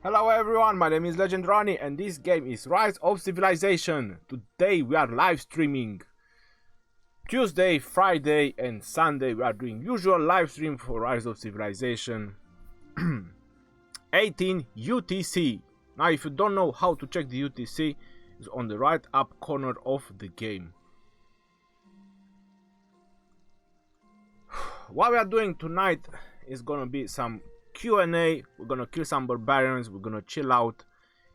Hello everyone, my name is Legend Ronnie and this game is Rise of Civilization. Today we are live streaming. Tuesday, Friday and Sunday we are doing usual live stream for Rise of Civilization 18 UTC. Now if you don't know how to check the UTC, it's on the right up corner of the game. What we are doing tonight is gonna be some Q&A. We're gonna kill some barbarians, we're gonna chill out,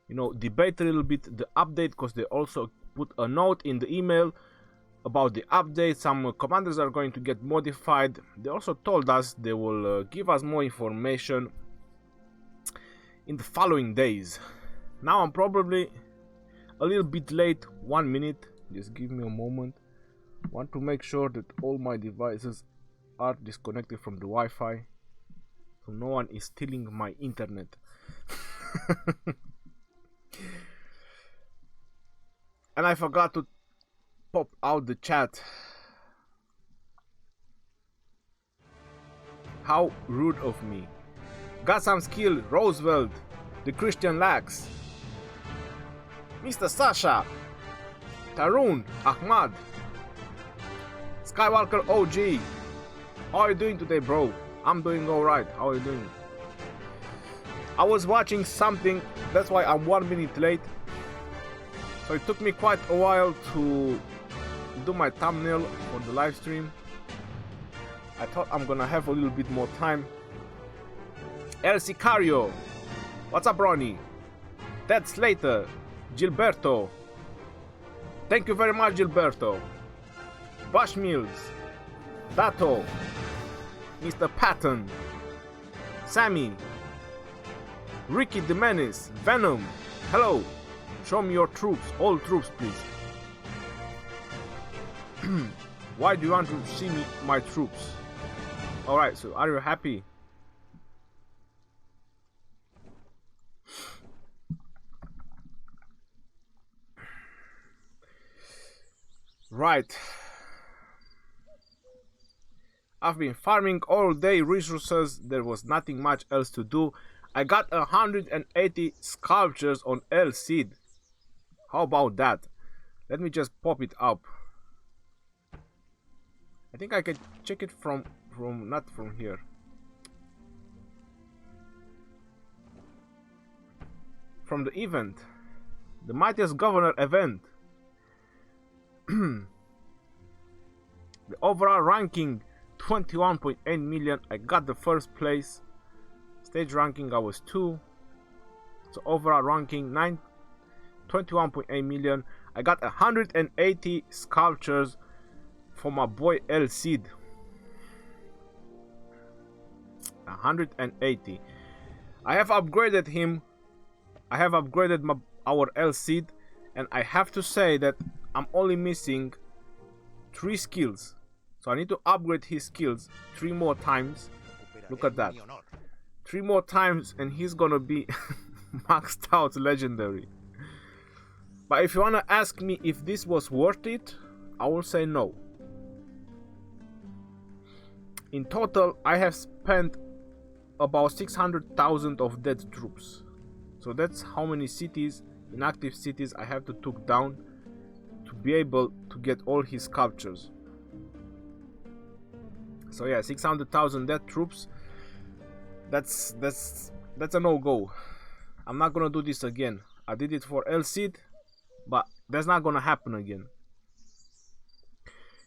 you know, debate a little bit the update, because they also put a note in the email about the update. Some commanders are going to get modified. They also told us they will give us more information in the following days. Now I'm probably a little bit late, 1 minute, just give me a moment. Want to make sure that all my devices are disconnected from the Wi-Fi, so no one is stealing my internet. And I forgot to pop out the chat. How rude of me. Got some skill, Roosevelt, the Christian Lax, Mr. Sasha, Tarun, Ahmad, Skywalker OG. How are you doing today, bro? I'm doing alright. How are you doing? I was watching something, that's why I'm 1 minute late. So it took me quite a while to do my thumbnail for the live stream. I thought I'm gonna have a little bit more time. El Sicario, what's up, Ronnie? Ted Slater, Gilberto, thank you very much, Gilberto. Bush Mills, Dato, Mr. Patton, Sammy, Ricky the Menace, Venom, hello, show me your troops, all troops please. Why do you want to see me, my troops? Alright, so are you happy? Right. I've been farming all day resources, there was nothing much else to do. I got 180 sculptures on El Cid. How about that? Let me just pop it up. I think I can check it from not from here. From the event. The Mightiest Governor event. The overall ranking 21.8 million. I got the first place. Stage ranking I was 2. So overall ranking 21.8 million. I got 180 sculptures for my boy El Cid. 180. I have upgraded him. I have upgraded our El Cid, and I have to say that I'm only missing 3 skills. So I need to upgrade his skills 3 more times. Look at that. 3 more times and he's gonna be maxed out legendary. But if you wanna ask me if this was worth it, I will say no. In total, I have spent about 600,000 of dead troops. So that's how many cities, inactive cities, I have to took down to be able to get all his sculptures. So yeah, 600,000 dead troops. That's a no-go. I'm not gonna do this again. I did it for El Cid, but that's not gonna happen again.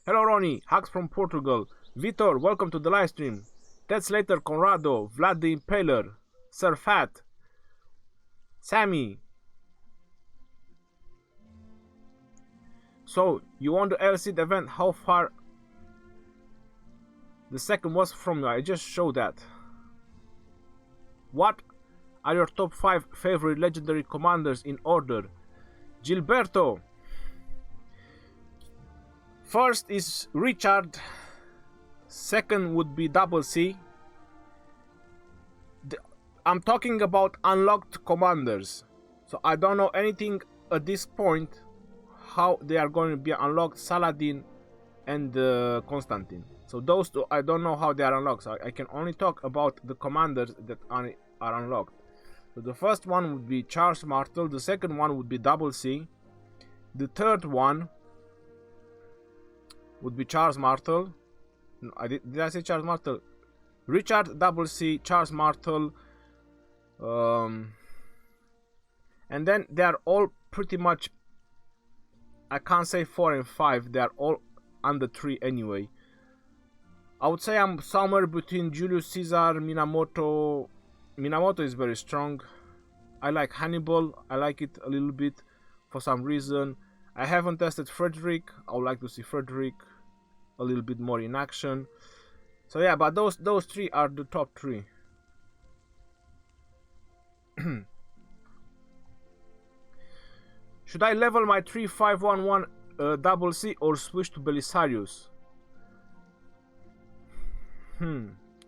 Hello Ronnie, hugs from Portugal. Vitor, welcome to the live stream. Ted Slater, Conrado, Vlad the Impaler, Sir Fat, Sammy. So you won the El Cid event. How far the second was from you? I just showed that. What are your top 5 favorite legendary commanders in order? Gilberto. First is Richard. Second would be Double C. I'm talking about unlocked commanders. So I don't know anything at this point how they are going to be unlocked. Saladin and Constantine. So those two, I don't know how they are unlocked. So I can only talk about the commanders that are unlocked. So the first one would be Charles Martel, the second one would be Double C, the third one would be Charles Martel. No, did I say Charles Martel? Richard, Double C, Charles Martel, and then they are all pretty much, I can't say 4 and 5, they are all under 3 anyway. I would say I'm somewhere between Julius Caesar, Minamoto. Minamoto is very strong. I like Hannibal, I like it a little bit for some reason. I haven't tested Frederick, I would like to see Frederick a little bit more in action. So yeah, but those 3 are the top 3. Should I level my 3511 Double C or switch to Belisarius?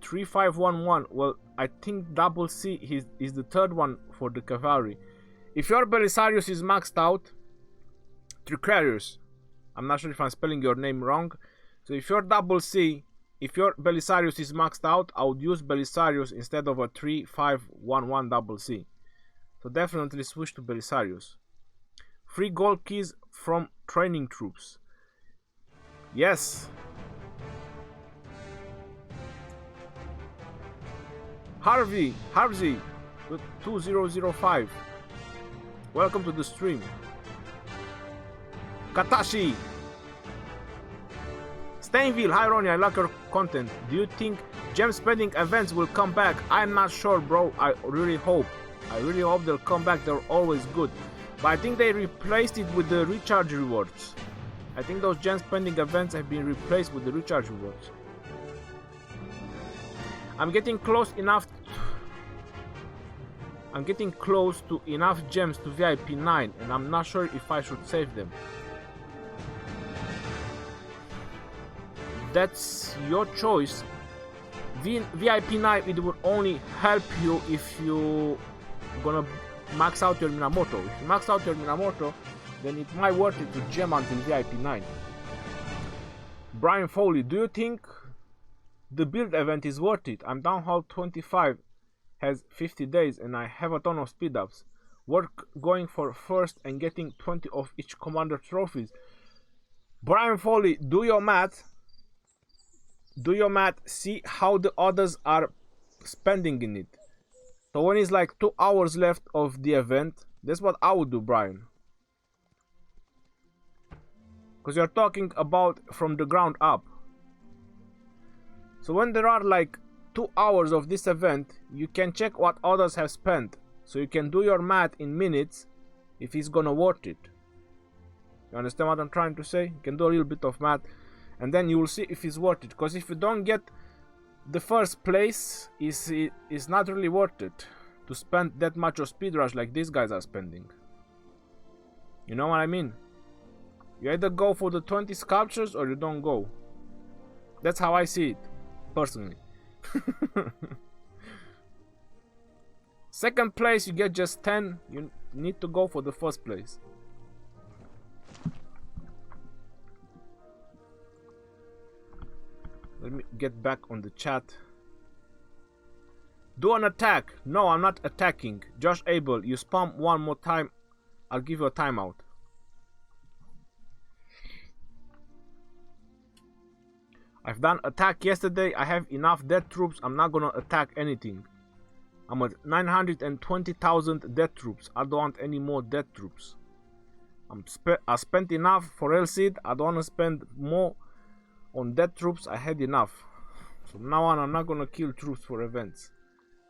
3511. Well, I think Double C is the third one for the Cavalry. If your Belisarius is maxed out, Tricarius, I'm not sure if I'm spelling your name wrong. So if your Double C, if your Belisarius is maxed out, I would use Belisarius instead of a 3511 Double C. So definitely switch to Belisarius. Free gold keys from training troops. Yes. Harvey 2005. Welcome to the stream. Katashi. Stainville, hi Ronnie, I like your content. Do you think gem spending events will come back? I'm not sure, bro. I really hope they'll come back. They're always good. But I think they replaced it with the recharge rewards. I think those gem spending events have been replaced with the recharge rewards. I'm getting close to enough gems to VIP 9 and I'm not sure if I should save them. That's your choice. VIP 9, it would only help you if you gonna max out your Minamoto. If you max out your Minamoto, then it might worth it to gem until VIP 9. Brian Foley, do you think the build event is worth it? I'm down hall 25, has 50 days and I have a ton of speed ups. Work going for first and getting 20 of each commander trophies. Brian Foley, do your math. See how the others are spending in it. So when it's like 2 hours left of the event, that's what I would do, Brian. Because you're talking about from the ground up. So when there are like 2 hours of this event, you can check what others have spent. So you can do your math in minutes if it's gonna worth it. You understand what I'm trying to say? You can do a little bit of math and then you will see if it's worth it. Because if you don't get the first place, it's not really worth it to spend that much of speed rush like these guys are spending. You know what I mean? You either go for the 20 sculptures or you don't go. That's how I see it, personally. Second place you get just 10. You need to go for the first place. Let me get back on the chat. Do an attack. No, I'm not attacking. Josh Abel, you spam one more time, I'll give you a timeout. I've done attack yesterday. I have enough dead troops. I'm not gonna attack anything. I'm at 920,000 dead troops. I don't want any more dead troops. I spent enough for LCD. I don't want to spend more on dead troops. I had enough. From now on, I'm not gonna kill troops for events.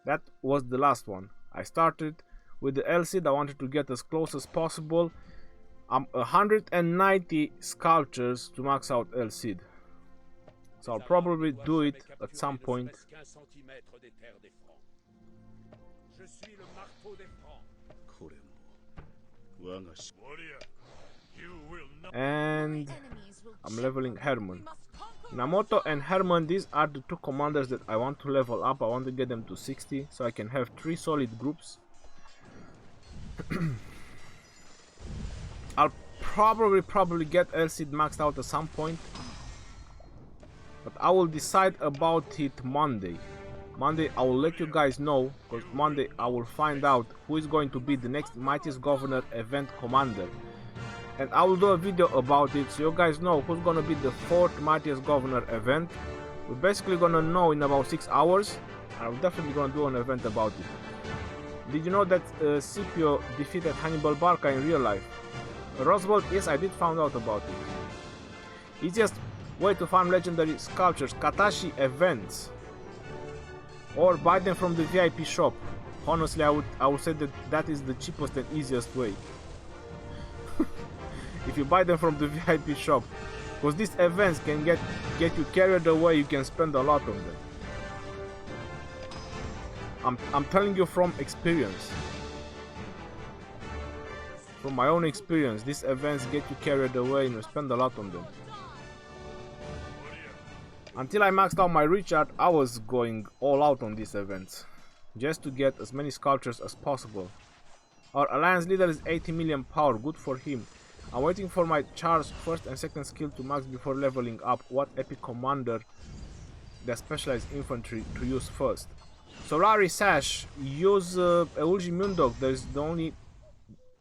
That was the last one. I started with the LCD. I wanted to get as close as possible. I'm 190 sculptures to max out LCD. So I'll probably do it at some point. And I'm leveling Herman. Minamoto and Herman, these are the 2 commanders that I want to level up. I want to get them to 60 so I can have 3 solid groups. I'll probably get LCD maxed out at some point. But I will decide about it Monday. Monday I will let you guys know, because Monday I will find out who is going to be the next Mightiest Governor event commander. And I will do a video about it so you guys know who's gonna be the 4th Mightiest Governor event. We're basically gonna know in about 6 hours. I'm definitely gonna do an event about it. Did you know that Scipio defeated Hannibal Barca in real life? Roosevelt, yes, I did find out about it. Easiest way to farm legendary sculptures, Katashi events, or buy them from the VIP shop. Honestly, I would say that that is the cheapest and easiest way. If you buy them from the VIP shop, because these events can get you carried away. You can spend a lot on them. I'm telling you from experience. From my own experience, these events get you carried away and you spend a lot on them. Until I maxed out my Richard, I was going all out on these events, just to get as many sculptures as possible. Our alliance leader is 80 million power, good for him. I'm waiting for my Char's 1st and 2nd skill to max before leveling up. What epic commander that specialized infantry to use first? Solari Sash, use Eulji Mundok, there's the only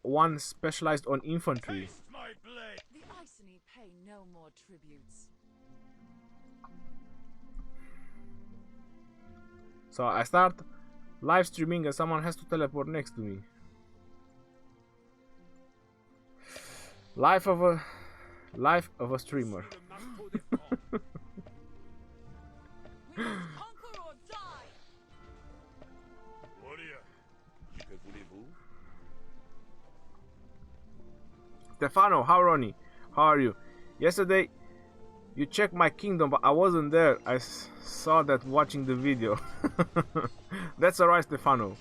one specialized on infantry. The Iceni pay no more tributes. So I start live streaming and someone has to teleport next to me. Life of a streamer. Stefano, how Ronnie? How are you? Yesterday you checked my kingdom, but I wasn't there. I saw that watching the video. That's alright, Stefano.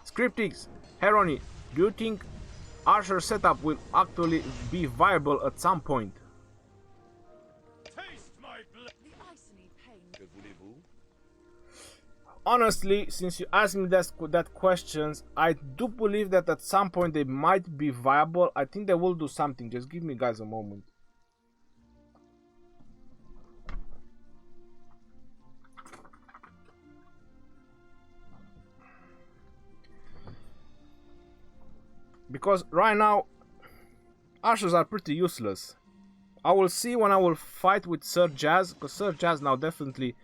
Scriptix, hey Ronnie, do you think Archer setup will actually be viable at some point? Honestly, since you asked me that questions, I do believe that at some point they might be viable. I think they will do something. Just give me guys a moment. Because right now, Archers are pretty useless. I will see when I will fight with Sir Jazz, because Sir Jazz now definitely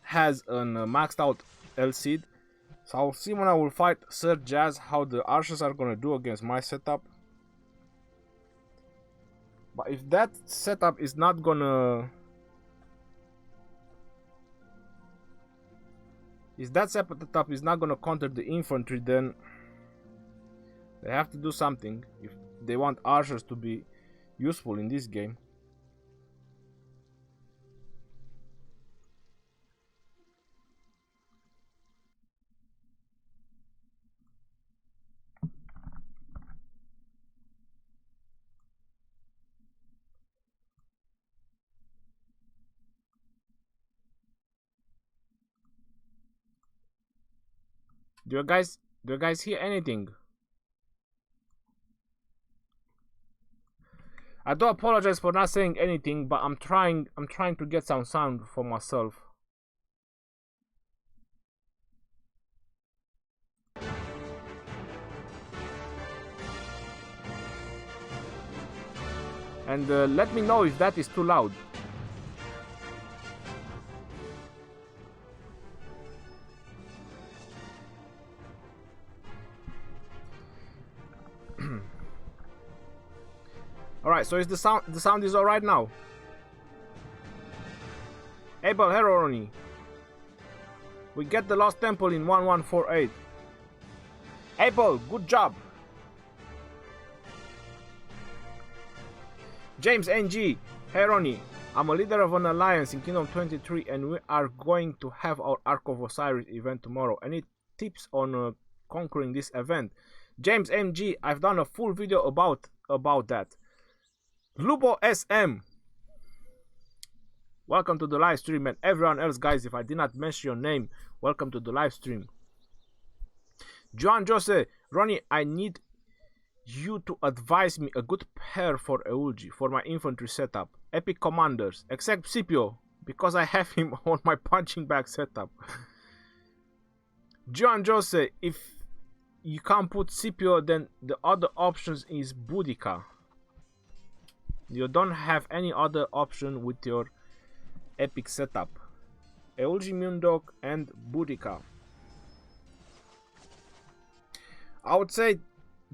has an maxed out LC. So I'll see when I will fight Sir Jazz how the Archers are gonna do against my setup. But if that setup is not gonna... If that setup is not gonna counter the infantry, then they have to do something if they want Archers to be useful in this game. Do you guys hear anything? I do apologize for not saying anything, but I'm trying to get some sound for myself. And let me know if that is too loud. Alright, so is the sound is alright now. Abel Heroni. We get the Lost Temple in 1148. Abel, good job. James NG, Heroni. I'm a leader of an alliance in Kingdom 23 and we are going to have our Ark of Osiris event tomorrow. Any tips on conquering this event? James MG, I've done a full video about that. Lubo SM, welcome to the live stream, and everyone else, guys, if I did not mention your name, welcome to the live stream. Joan Jose, Ronnie, I need you to advise me a good pair for Eulji for my infantry setup. Epic commanders, except Scipio. because I have him on my punching bag setup. John Jose, if you can't put Scipio, then the other options is Boudica. You don't have any other option with your epic setup. Eulgi Mundok and Boudica. I would say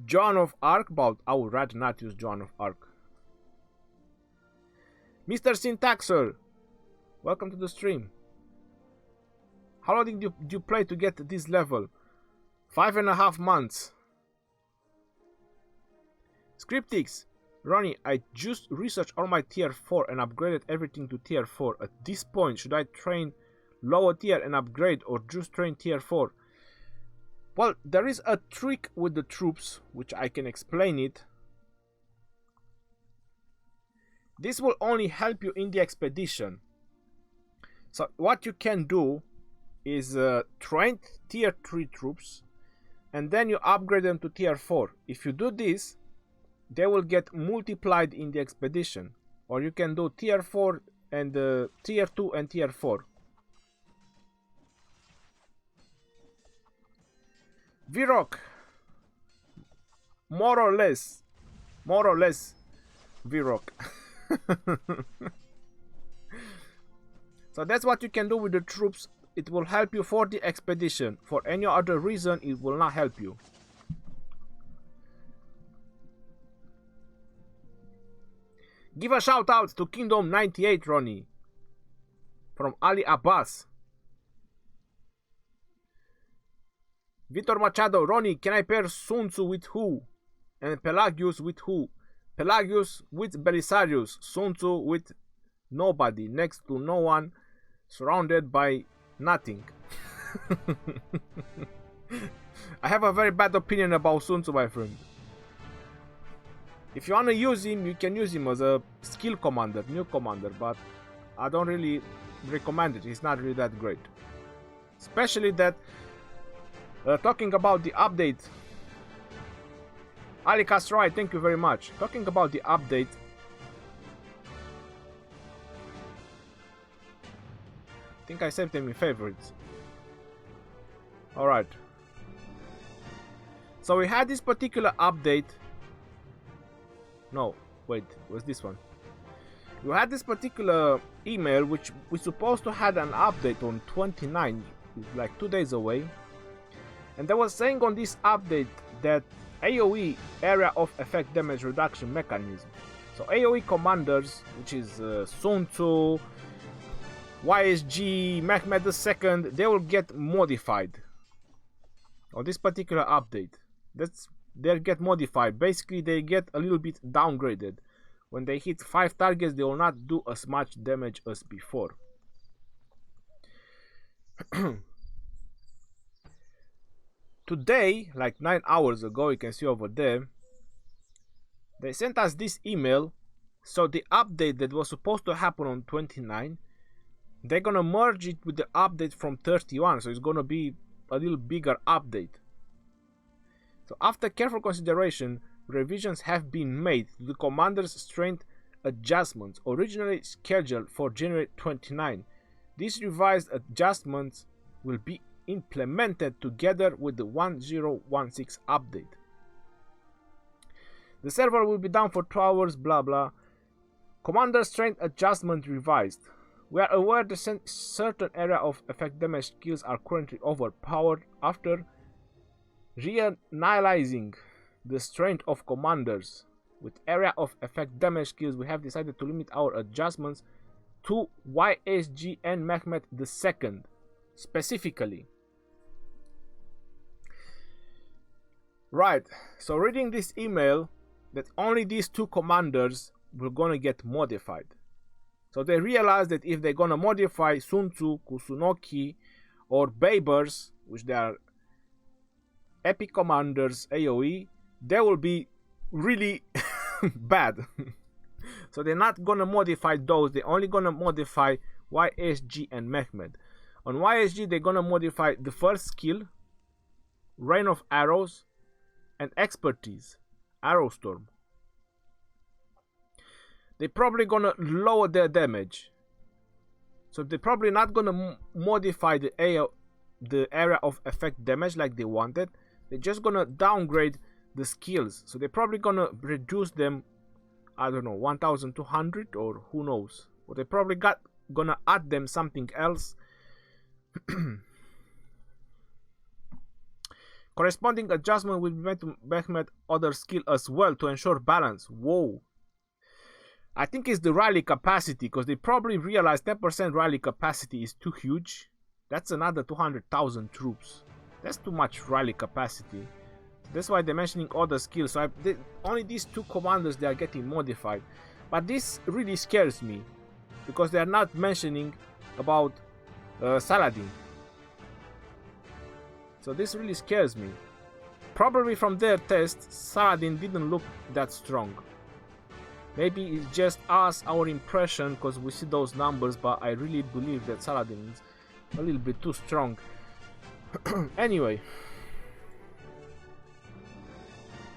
Joan of Arc, but I would rather not use Joan of Arc. Mr. Syntaxer, welcome to the stream. How long did you play to get to this level? 5.5 months. Scriptix, Ronnie, I just researched all my tier 4 and upgraded everything to tier 4. At this point, should I train lower tier and upgrade or just train tier 4? Well, there is a trick with the troops, which I can explain it. This will only help you in the expedition. So what you can do is train tier 3 troops and then you upgrade them to tier 4. If you do this, they will get multiplied in the expedition. Or you can do tier 4 and tier 2 and tier 4. Virok, more or less Virok. So that's what you can do with the troops. It will help you for the expedition. For any other reason, it will not help you. Give a shout out to Kingdom 98, Ronnie, from Ali Abbas. Vitor Machado, Ronnie, can I pair Sun Tzu with who? And Pelagius with who? Pelagius with Belisarius, Sun Tzu with nobody, next to no one, surrounded by nothing. I have a very bad opinion about Sun Tzu, my friend. If you want to use him, you can use him as a skill commander, new commander, but I don't really recommend it. He's not really that great. Especially that, talking about the update, Ali Castroy, thank you very much. Talking about the update, I think I saved them in favorites. Alright. So we had this particular update. No, wait, what's this one? We had this particular email which we're supposed to have an update on 29, like 2 days away. And they were saying on this update that AoE, area of effect damage reduction mechanism. So AoE commanders, which is Sun Tzu, YSG, Mehmed II, they will get modified on this particular update. They'll get modified. Basically, they get a little bit downgraded. When they hit 5 targets, they will not do as much damage as before. Today, like 9 hours ago, you can see over there, they sent us this email. So the update that was supposed to happen on 29, they're gonna merge it with the update from 31, so it's gonna be a little bigger update. So after careful consideration, revisions have been made to the commander's strength adjustments originally scheduled for January 29. These revised adjustments will be implemented together with the 1016 update. The server will be down for 2 hours, blah blah. Commander strength adjustment revised. We are aware that certain area of effect damage skills are currently overpowered. After reanalyzing the strength of commanders with area of effect damage skills, we have decided to limit our adjustments to YSG and Mehmed II specifically. Right, so reading this email, that only these 2 commanders were gonna get modified. So they realized that if they're gonna modify Sun Tzu, Kusunoki, or Babers, which they are epic commanders AoE, they will be really bad. So they're not gonna modify those, they're only gonna modify YSG and Mehmed. On YSG, they're gonna modify the first skill, Rain of Arrows, and Expertise, Arrow Storm. They're probably gonna lower their damage. So they're probably not gonna modify the area of effect damage like they wanted. They're just gonna downgrade the skills. So they're probably gonna reduce them, I don't know, 1200 or who knows. Or they probably gonna add them something else. Corresponding adjustment will be made to Behemoth other skill as well to ensure balance. Whoa. I think it's the rally capacity, because they probably realized 10% rally capacity is too huge. That's another 200,000 troops. That's too much rally capacity. That's why they're mentioning other skills. So only these two commanders they are getting modified. But this really scares me, because they are not mentioning about Saladin. So this really scares me. Probably from their test, Saladin didn't look that strong. Maybe it's just us, our impression, because we see those numbers, but I really believe that Saladin is a little bit too strong. Anyway.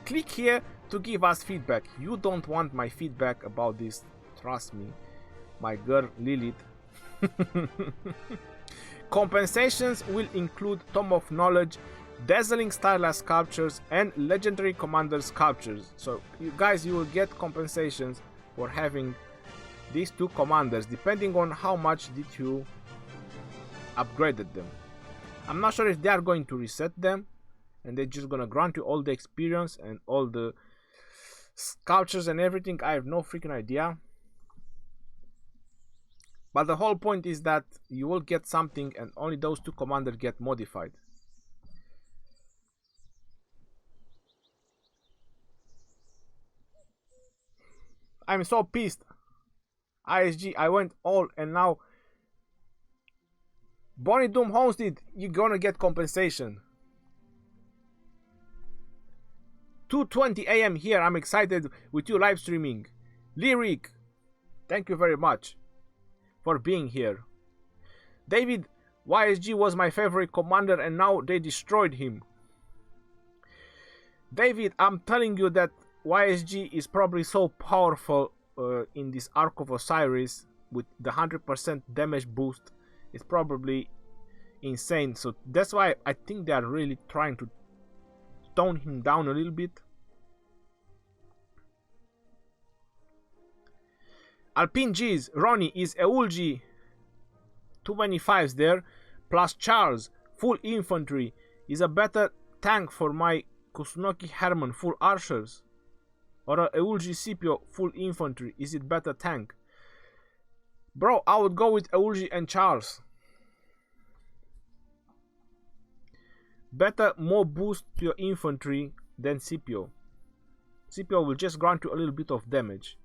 Click here to give us feedback. You don't want my feedback about this, trust me. My girl Lilith. Compensations will include Tome of Knowledge, Dazzling Stylized Sculptures, and Legendary Commander Sculptures. So you guys, you will get compensations for having these two commanders, depending on how much did you upgraded them. I'm not sure if they are going to reset them, and they're just gonna grant you all the experience and all the sculptures and everything. I have no freaking idea. But the whole point is that you will get something, and only those two commanders get modified. I'm so pissed. YSG, I went all, and now Bonnie Doom Homestead, you're gonna get compensation. 2:20 AM here. I'm excited with you live streaming. Lyric, thank you very much for being here. David, YSG was my favorite commander and now they destroyed him. David, I'm telling you that YSG is probably so powerful in this Ark of Osiris with the 100% damage boost. It's probably insane. So that's why I think they are really trying to tone him down a little bit. Alpine G's, Ronnie is Eulji. Too many fives there. Plus Charles, full infantry, is a better tank for my Kusunoki Herman, full archers. Or a Eulji Scipio, full infantry, is it better tank? Bro, I would go with Eulji and Charles. Better, more boost to your infantry than Scipio. Scipio will just grant you a little bit of damage.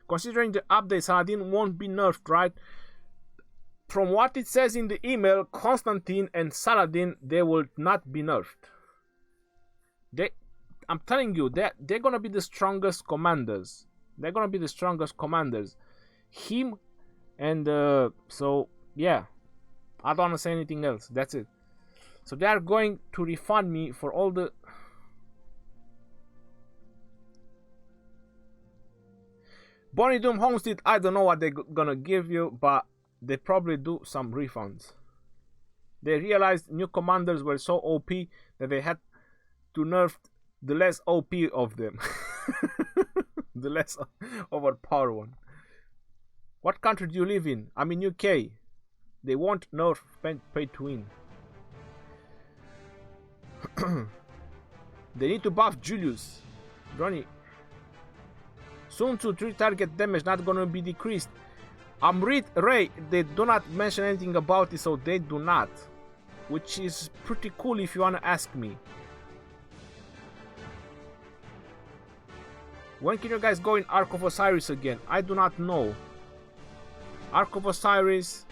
Considering the update, Saladin won't be nerfed, right? From what it says in the email, Constantine and Saladin, they will not be nerfed. I'm telling you, they're gonna be the strongest commanders. They're gonna be the strongest commanders. Him and so yeah, I don't wanna say anything else. That's it. So they are going to refund me for all the Bonnie Doom Homestead. I don't know what they're gonna give you, but they probably do some refunds. They realized new commanders were so OP that they had to nerf the less OP of them. The less overpowered one. What country do you live in? I'm in UK. They won't nerf pay to win. They need to buff Julius. Ronnie. Soon to 3 target damage not gonna be decreased. Amrit Ray, they do not mention anything about it, so they do not. Which is pretty cool if you wanna ask me. When can you guys go in Ark of Osiris again? I do not know. Ark of Osiris.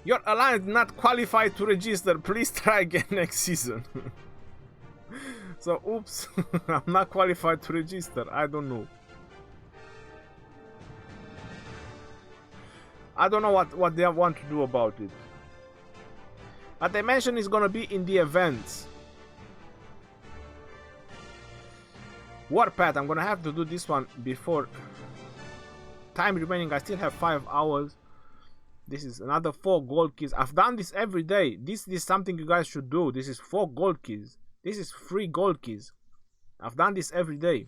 Your alliance did not qualify to register. Please try again next season. So, oops. I'm not qualified to register. I don't know. I don't know what they want to do about it. But they mentioned it's gonna be in the events. Warpath, I'm gonna have to do this one before time remaining. I still have 5 hours. This is another 4 gold keys. I've done this every day. This is something you guys should do. This is 4 gold keys. This is 3 gold keys. I've done this every day.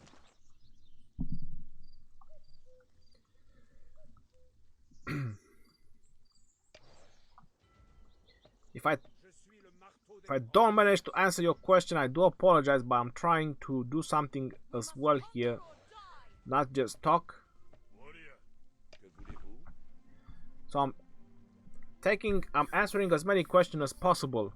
If I don't manage to answer your question, I do apologize, but I'm trying to do something as well here, not just talk. So I'm answering as many questions as possible.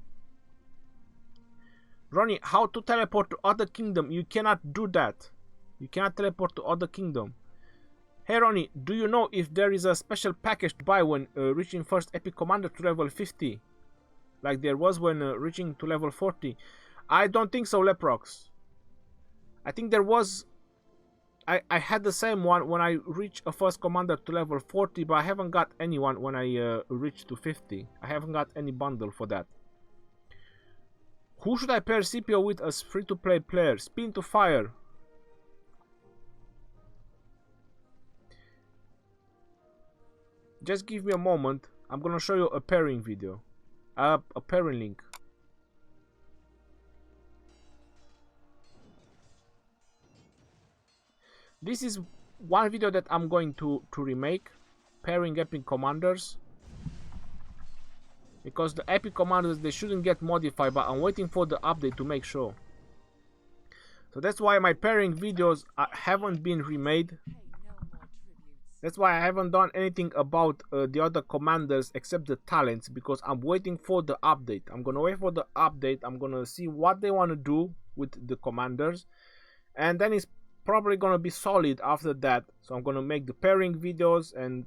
Ronnie, how to teleport to other kingdom? You cannot do that. You cannot teleport to other kingdom. Hey Ronnie, do you know if there is a special package to buy when reaching first epic commander to level 50? Like there was when reaching to level 40. I don't think so, Leprox. I think there was... I had the same one when I reached a first commander to level 40, but I haven't got anyone when I reached to 50. I haven't got any bundle for that. Who should I pair CPO with as free-to-play player? Spin to fire. Just give me a moment. I'm gonna show you a pairing video. A pairing link. This is one video that I'm going to remake. Pairing epic commanders. Because the epic commanders, they shouldn't get modified, but I'm waiting for the update to make sure. So that's why my pairing videos haven't been remade. That's why I haven't done anything about the other commanders except the talents, because I'm waiting for the update. I'm gonna wait for the update. I'm gonna see what they want to do with the commanders, and then it's probably gonna be solid after that. So I'm gonna make the pairing videos and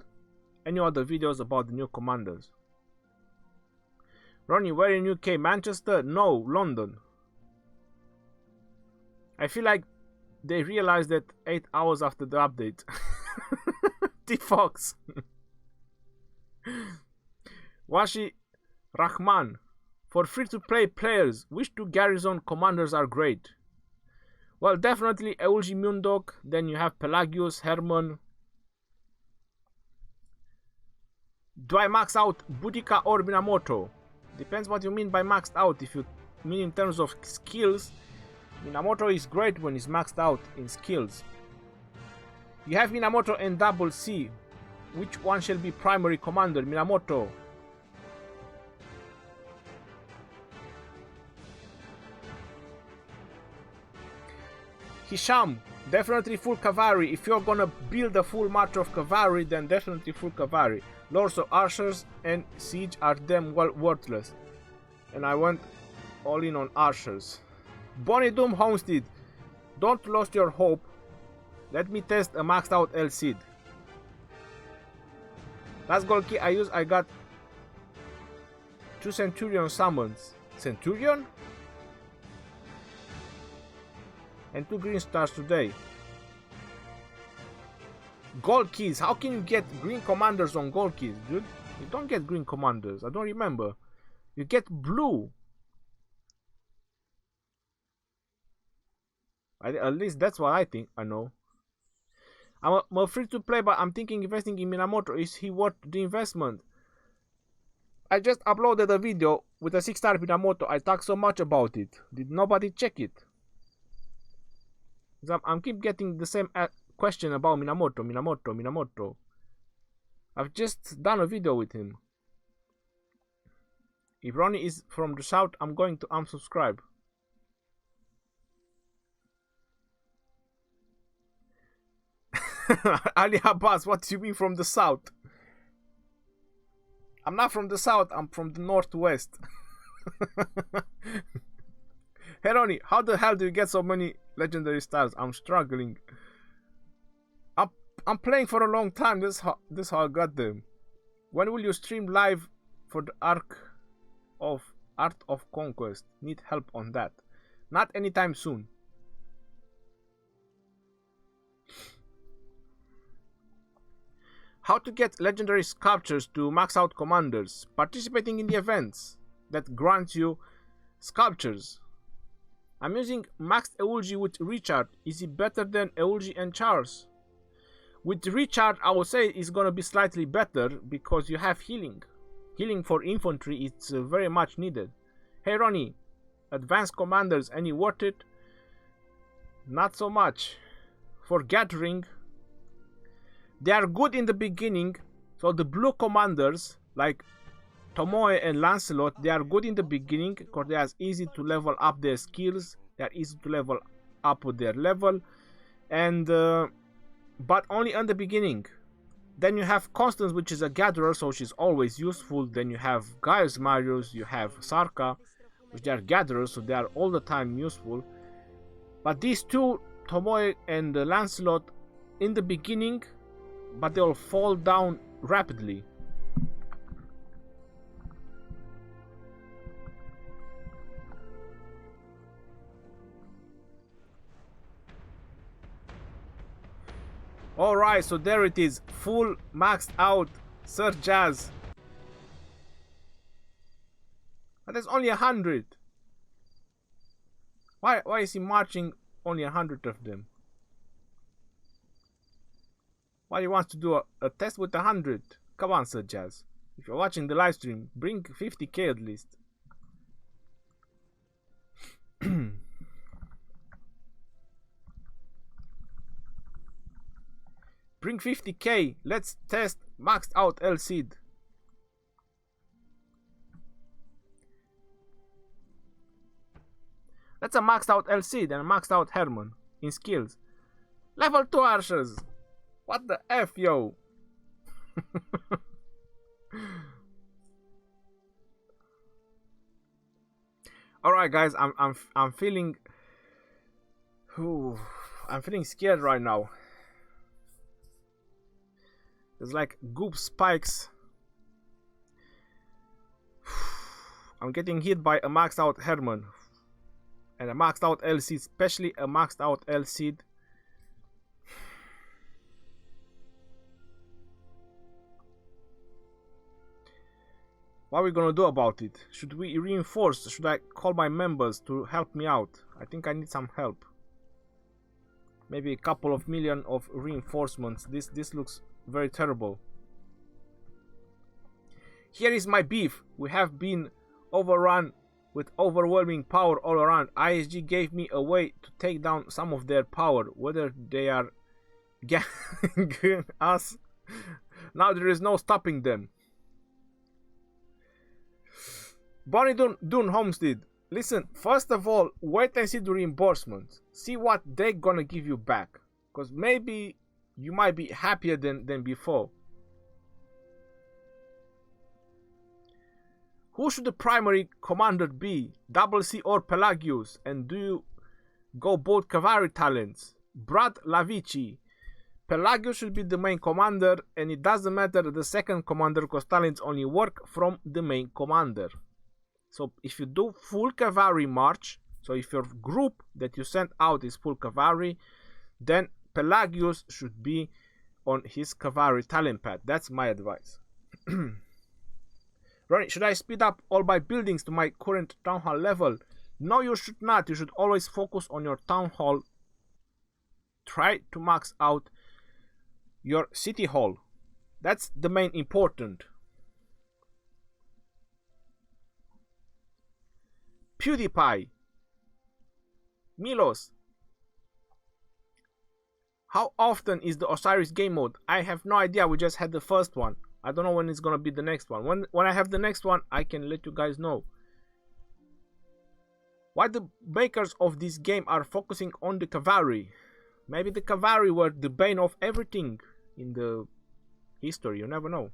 any other videos about the new commanders. Ronnie, where in UK? Manchester? No, London. I feel like they realized that 8 hours after the update. T-Fox. Washi Rahman. For free-to-play players, which 2 Garrison commanders are great? Well, definitely Eulji Mundok. Then you have Pelagius, Herman. Do I max out Boudica or Minamoto? Depends what you mean by maxed out. If you mean in terms of skills, Minamoto is great when he's maxed out in skills. You have Minamoto and Double C. Which one shall be primary commander? Minamoto. Hisham, definitely full cavalry. If you're gonna build a full march of cavalry, then definitely full cavalry. Lords of Archers and Siege are damn well worthless. And I went all in on Archers. Bonnie Doom Homestead, don't lose your hope. Let me test a maxed out El Cid. Last gold key I got 2 Centurion summons. Centurion? And 2 green stars today. Gold keys. How can you get green commanders on gold keys, dude? You don't get green commanders. I don't remember. You get blue. At least that's what I think. I know. I'm a free to play, but I'm thinking investing in Minamoto. Is he worth the investment? I just uploaded a video with a 6-star Minamoto. I talked so much about it. Did nobody check it? I'm keep getting the same question about Minamoto. I've just done a video with him. If Ronnie is from the south, I'm going to unsubscribe. Ali Abbas, what do you mean from the south? I'm not from the south, I'm from the northwest. Hey Ronnie, how the hell do you get so many legendary stars? I'm struggling. I'm playing for a long time. This is how I got them. When will you stream live for the Art of Conquest? Need help on that. Not anytime soon. How to get legendary sculptures to max out commanders? Participating in the events that grant you sculptures. I'm using maxed Eulgi with Richard. Is it better than Eulgi and Charles? With Richard, I would say it's gonna be slightly better because you have healing. Healing for infantry is very much needed. Hey Ronnie, advanced commanders, any worth it? Not so much. For gathering, they are good in the beginning. So the blue commanders like Tomoe and Lancelot, they are good in the beginning because they are easy to level up their skills. They are easy to level up with their level, and but only in the beginning. Then you have Constance, which is a gatherer, so she's always useful. Then you have Gaius Marius, you have Sarka, which they are gatherers, so they are all the time useful. But these two, Tomoe and Lancelot, in the beginning, but they'll fall down rapidly. Alright, so there it is, full maxed out Sir Jazz. But there's only 100. Why is he marching only 100 of them? Why he wants to do a test with 100? Come on, Sir Jazz. If you're watching the live stream, bring 50k at least. Bring 50k. Let's test maxed out El Cid. That's a maxed out El Cid and a maxed out Herman in skills. Level 2 archers. What the F, yo? Alright guys, I'm feeling I'm feeling scared right now. There's like goop spikes. I'm getting hit by a maxed out Herman and a maxed out El Cid, especially a maxed out El Cid. What are we gonna do about it? Should we reinforce? Should I call my members to help me out? I think I need some help. Maybe a couple of million of reinforcements. This looks very terrible. Here is my beef. We have been overrun with overwhelming power all around. YSG gave me a way to take down some of their power. Whether they are ganking us, now there is no stopping them. Bonnie Dune Homestead, listen, first of all, wait and see the reimbursements. See what they're gonna give you back. Because maybe you might be happier than before. Who should the primary commander be? Double C or Pelagius? And do you go both cavalry talents? Brad Lavici. Pelagius should be the main commander, and it doesn't matter the second commander because talents only work from the main commander. So if you do full cavalry march, so if your group that you send out is full cavalry, then Pelagius should be on his cavalry talent pad. That's my advice. Ronnie, should I speed up all my buildings to my current town hall level? No, you should not. You should always focus on your town hall. Try to max out your city hall. That's the main important. PewDiePie. Milos. How often is the Osiris game mode? I have no idea. We just had the first one. I don't know when it's gonna be the next one. When I have the next one, I can let you guys know. Why the makers of this game are focusing on the cavalry? Maybe the cavalry were the bane of everything in the history. You never know.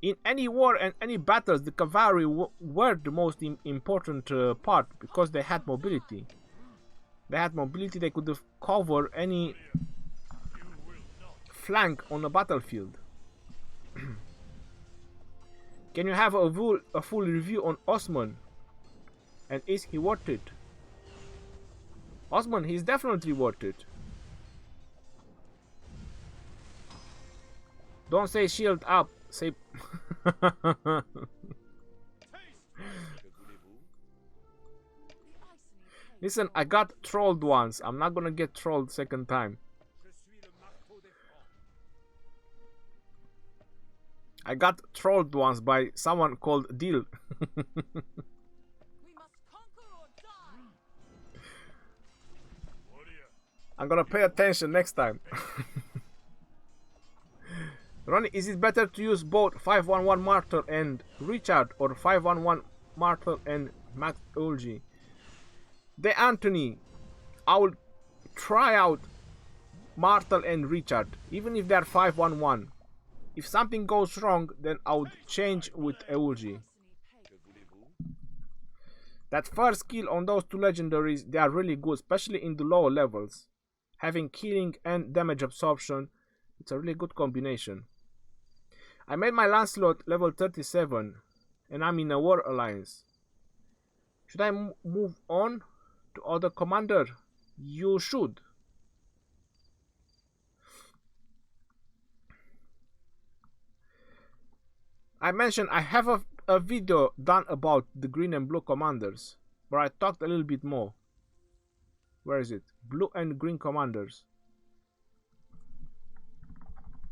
In any war and any battles, the cavalry were the most important part because they had mobility. They had mobility, they could cover any flank on a battlefield. Can you have a full review on Osman? And is he worth it? Osman, he's definitely worth it. Don't say shield up, Say... Listen, I got trolled once. I'm not gonna get trolled second time. I got trolled once by someone called Deal. I'm gonna pay attention next time. Ronnie, is it better to use both 511 Martel and Richard or 511 Martel and Max Ulgi? The Anthony, I will try out Martel and Richard, even if they're 511. If something goes wrong, then I would change with Eulgi. That first skill on those two legendaries, they are really good, especially in the lower levels. Having killing and damage absorption, it's a really good combination. I made my Lancelot level 37, and I'm in a war alliance. Should I move on to other commander? You should. I mentioned I have a video done about the green and blue commanders, where I talked a little bit more. Where is it? Blue and green commanders.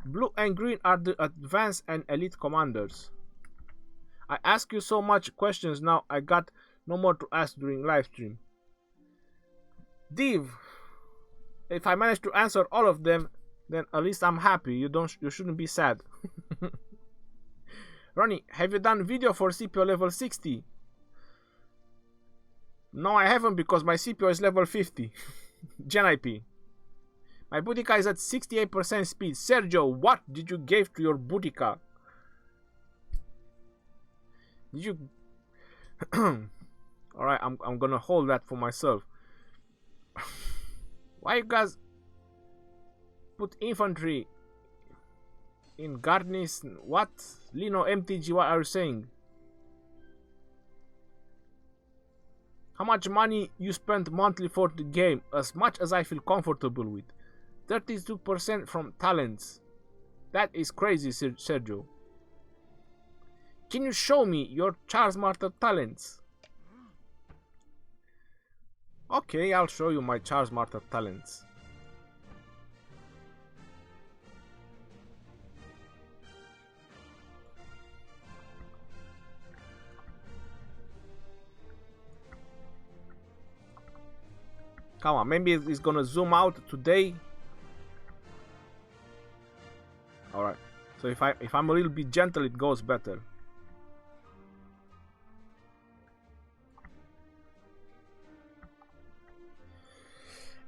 Blue and green are the advanced and elite commanders. I ask you so much questions now, I got no more to ask during live stream. Div, if I manage to answer all of them, then at least I'm happy. You shouldn't be sad. Ronnie, have you done video for CPO level 60? No, I haven't, because my CPO is level 50. Gen IP. My Boudica is at 68% speed. Sergio, what did you give to your Boudica? Did you... Alright, I'm gonna hold that for myself. Why you guys put infantry in Garrison? What? Lino MTG, what are you saying? How much money you spend monthly for the game? As much as I feel comfortable with. 32% from talents. That is crazy, Sergio. Can you show me your Charles Martel talents? Okay, I'll show you my Charles Martel talents. Come on, maybe it's gonna zoom out today. Alright, so if I'm a little bit gentle, it goes better.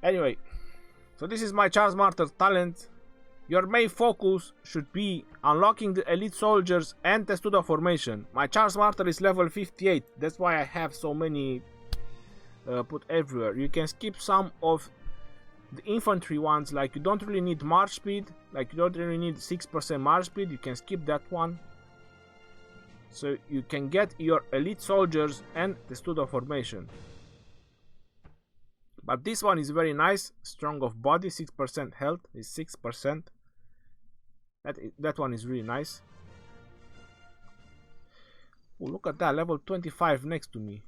Anyway, so this is my Charles Martel talent. Your main focus should be unlocking the elite soldiers and Testudo formation. My Charles Martel is level 58, that's why I have so many put everywhere. You can skip some of the infantry ones, like you don't really need march speed, like you don't really need 6% march speed, you can skip that one. So you can get your elite soldiers and Testudo formation. But this one is very nice, strong of body, 6% health is 6%. That one is really nice. Oh, look at that, level 25 next to me.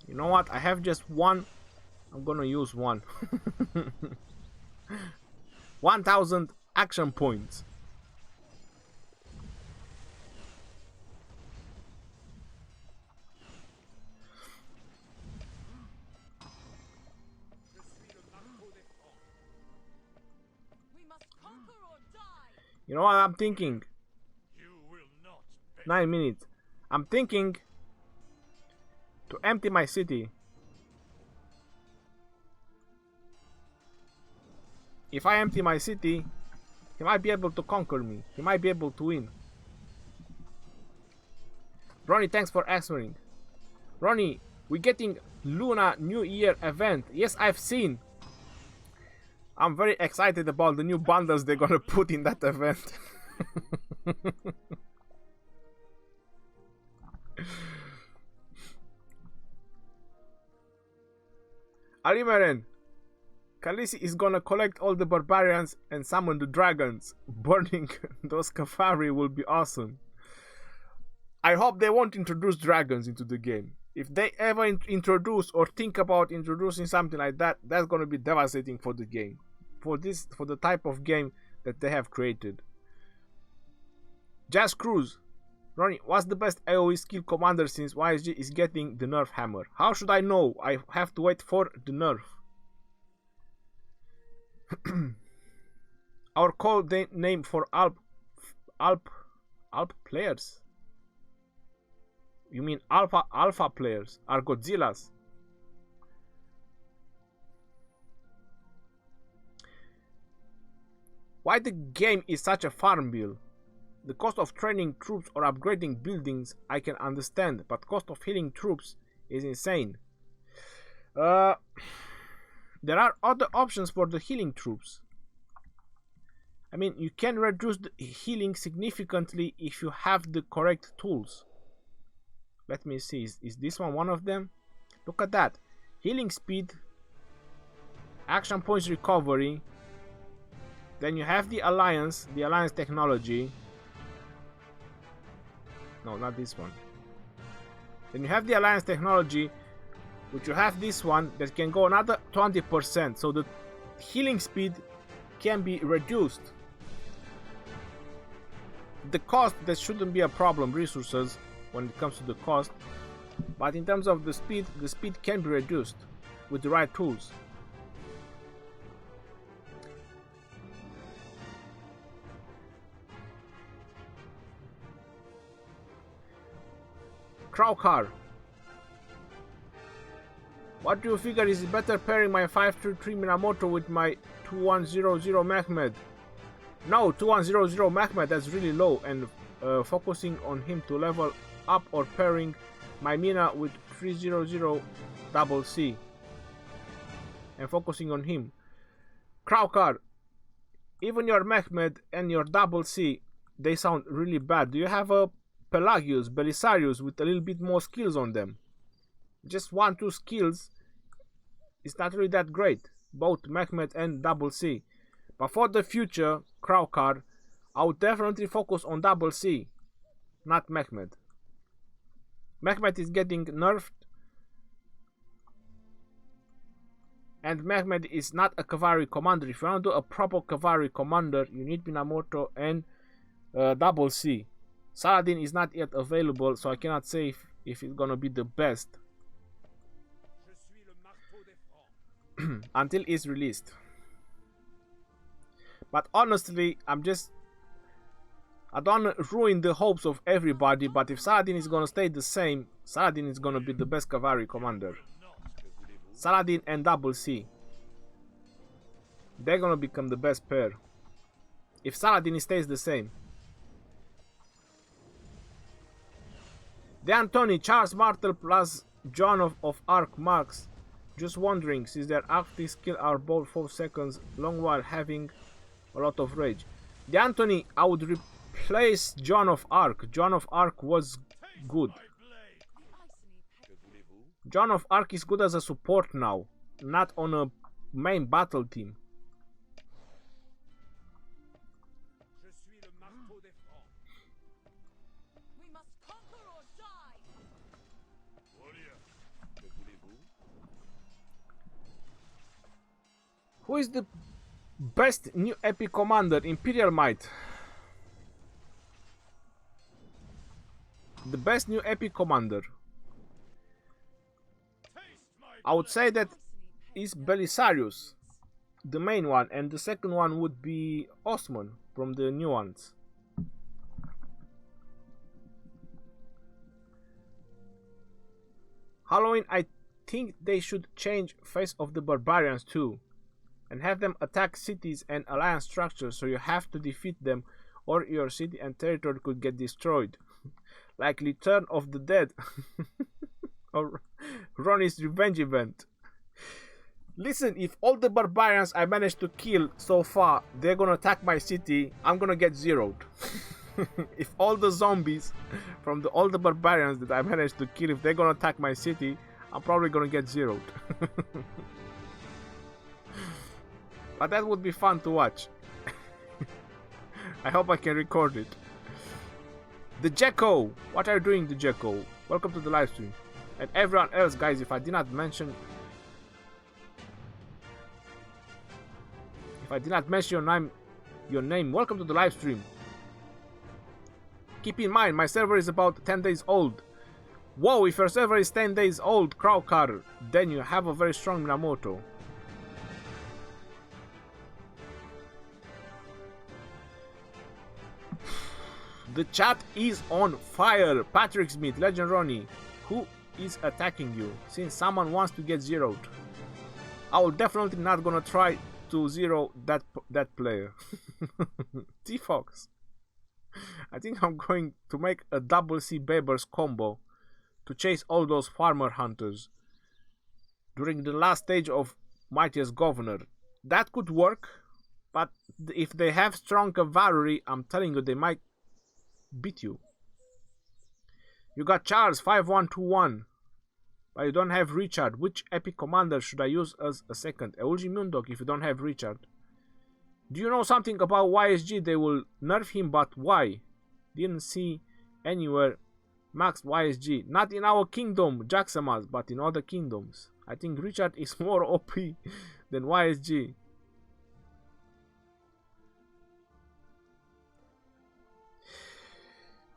You know what? I have just one. I'm gonna use one. 1000 action points. You know what I'm thinking? 9 minutes. I'm thinking to empty my city. If I empty my city, he might be able to conquer me. He might be able to win. Ronnie, thanks for answering. Ronnie, we're getting Luna New Year event. Yes, I've seen. I'm very excited about the new bundles they're gonna put in that event. Arimeren, Khaleesi is gonna collect all the barbarians and summon the dragons. Burning those cavalry will be awesome. I hope they won't introduce dragons into the game. If they ever introduce or think about introducing something like that, that's gonna be devastating for the game. For the type of game that they have created. Jazz Cruz. Ronnie, what's the best AoE skill commander since YSG is getting the nerf hammer? How should I know? I have to wait for the nerf. Our code name for Alp players? You mean alpha players are Godzillas? Why the game is such a farm bill? The cost of training troops or upgrading buildings I can understand, but cost of healing troops is insane. There are other options for the healing troops. I mean, you can reduce the healing significantly if you have the correct tools. Let me see, is this one of them? Look at that. Healing speed, action points recovery. Then you have the alliance technology. No, not this one. Then you have the alliance technology, which you have this one that can go another 20%. So the healing speed can be reduced. The cost, that shouldn't be a problem, resources, when it comes to the cost. But in terms of the speed can be reduced with the right tools. Crowcar. What do you figure is better pairing my 533 Minamoto with my 2100 Mehmed? No, 2100 Mehmed, that's really low, and focusing on him to level up, or pairing my Mina with 300 double C and focusing on him. Crowcar, even your Mehmed and your double C, they sound really bad. Do you have a Pelagius, Belisarius with a little bit more skills on them? Just 1-2 skills. It's not really that great, both Mehmed and double C. But for the future, Crowcar, I would definitely focus on double C, not Mehmed. Mehmed is getting nerfed, and Mehmed is not a cavalry commander. If you want to do a proper cavalry commander, you need Minamoto and double C. Saladin is not yet available, so I cannot say if it's gonna be the best until it's released. But honestly, I don't want to ruin the hopes of everybody, but if Saladin is gonna stay the same, Saladin is gonna be the best cavalry commander. Saladin and double C, they're gonna become the best pair if Saladin stays the same. De Antoni, Charles Martel plus John of Arc Marks. Just wondering, since their active skill are both 4 seconds long while having a lot of rage. De Antoni, I would replace John of Arc. John of Arc was good. John of Arc is good as a support now, not on a main battle team. Who is the best new epic commander? Imperial Might. The best new epic commander, I would say that is Belisarius, the main one, and the second one would be Osman from the new ones. Halloween, I think they should change Face of the Barbarians too, and have them attack cities and alliance structures, so you have to defeat them or your city and territory could get destroyed. Like Return of the Dead or Ronnie's Revenge event. Listen, if all the barbarians I managed to kill so far, they're gonna attack my city, I'm gonna get zeroed. If all the zombies from all the barbarians that I managed to kill, if they're gonna attack my city, I'm probably gonna get zeroed. But that would be fun to watch. I hope I can record it. The Jekko! What are you doing, the Jekko? Welcome to the live stream. And everyone else, guys, if I did not mention your name, welcome to the live stream. Keep in mind, my server is about 10 days old. Whoa, if your server is 10 days old, Crowcar, then you have a very strong Minamoto. The chat is on fire. Patrick Smith, Legend Ronnie, who is attacking you? Since someone wants to get zeroed, I will definitely not gonna try to zero that player. T-Fox, I think I'm going to make a double C Babers combo to chase all those farmer hunters during the last stage of Mightiest Governor. That could work, but if they have strong cavalry, I'm telling you, they might beat you. You got Charles 5121, but you don't have Richard. Which epic commander should I use as a second? Eulji Mundok if you don't have Richard. Do you know something about YSG? They will nerf him, but why? Didn't see anywhere max YSG. Not in our kingdom, Jaxamas, but in other kingdoms. I think Richard is more OP than YSG.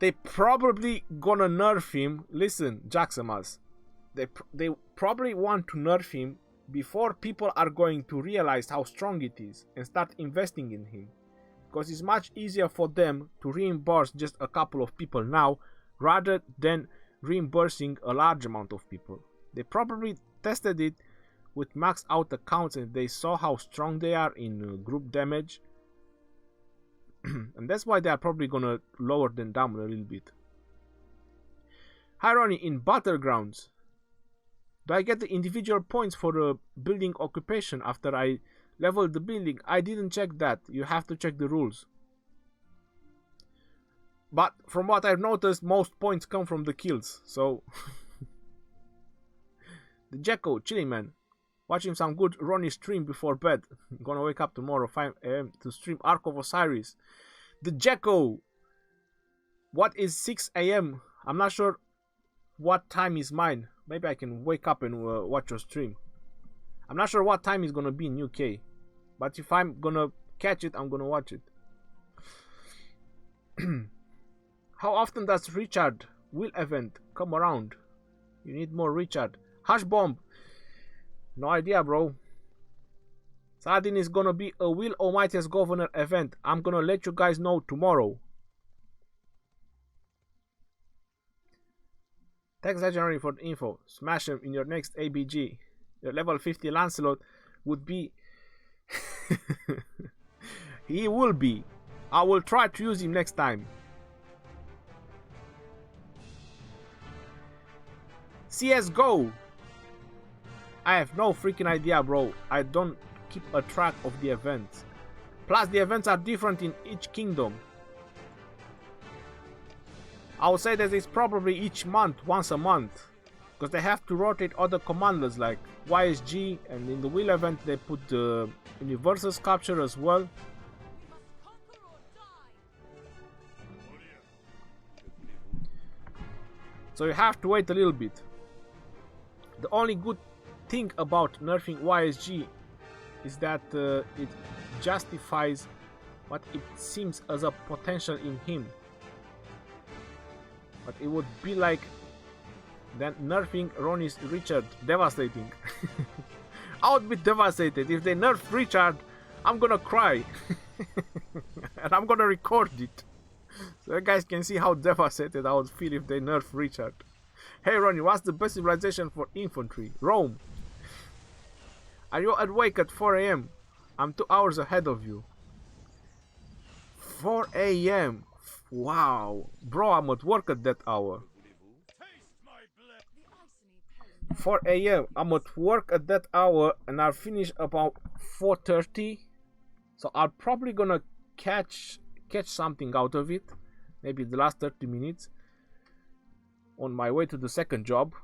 They probably gonna nerf him. Listen, Jaxamas, they probably want to nerf him before people are going to realize how strong it is and start investing in him, because it's much easier for them to reimburse just a couple of people now rather than reimbursing a large amount of people. They probably tested it with maxed out accounts and they saw how strong they are in group damage. And that's why they are probably gonna lower them down a little bit. Hi Ronnie, in Battlegrounds, do I get the individual points for the building occupation after I level the building? I didn't check that. You have to check the rules. But from what I've noticed, most points come from the kills, so... The Jekko, chilling man. Watching some good Ronnie stream before bed. Gonna wake up tomorrow 5 AM to stream Ark of Osiris. The Jekko! What is 6 AM? I'm not sure what time is mine. Maybe I can wake up and watch your stream. I'm not sure what time is gonna be in UK. But if I'm gonna catch it, I'm gonna watch it. How often does Richard Will event come around? You need more Richard. Hush Bomb! No idea, bro. Saladin is gonna be a Will or Mightiest Governor event. I'm gonna let you guys know tomorrow. Thanks Legendary for the info. Smash him in your next ABG. Your level 50 Lancelot would be... He will be. I will try to use him next time. CSGO! I have no freaking idea, bro. I don't keep a track of the events. Plus, the events are different in each kingdom. I would say that it's probably each month, once a month. Because they have to rotate other commanders like YSG, and in the Will event they put the Universal Sculpture as well. So you have to wait a little bit. The only good thing about nerfing YSG is that it justifies what it seems as a potential in him. But it would be like then nerfing Ronnie's Richard. Devastating. I would be devastated if they nerf Richard. I'm gonna cry. And I'm gonna record it, so you guys can see how devastated I would feel if they nerf Richard. Hey Ronnie, what's the best civilization for infantry? Rome. Are you awake at 4 AM? I'm 2 hours ahead of you. 4 AM. Wow. Bro, I'm at work at that hour. 4 AM. I'm at work at that hour and I'll finish about 4:30. So I'm probably gonna catch something out of it. Maybe the last 30 minutes. On my way to the second job.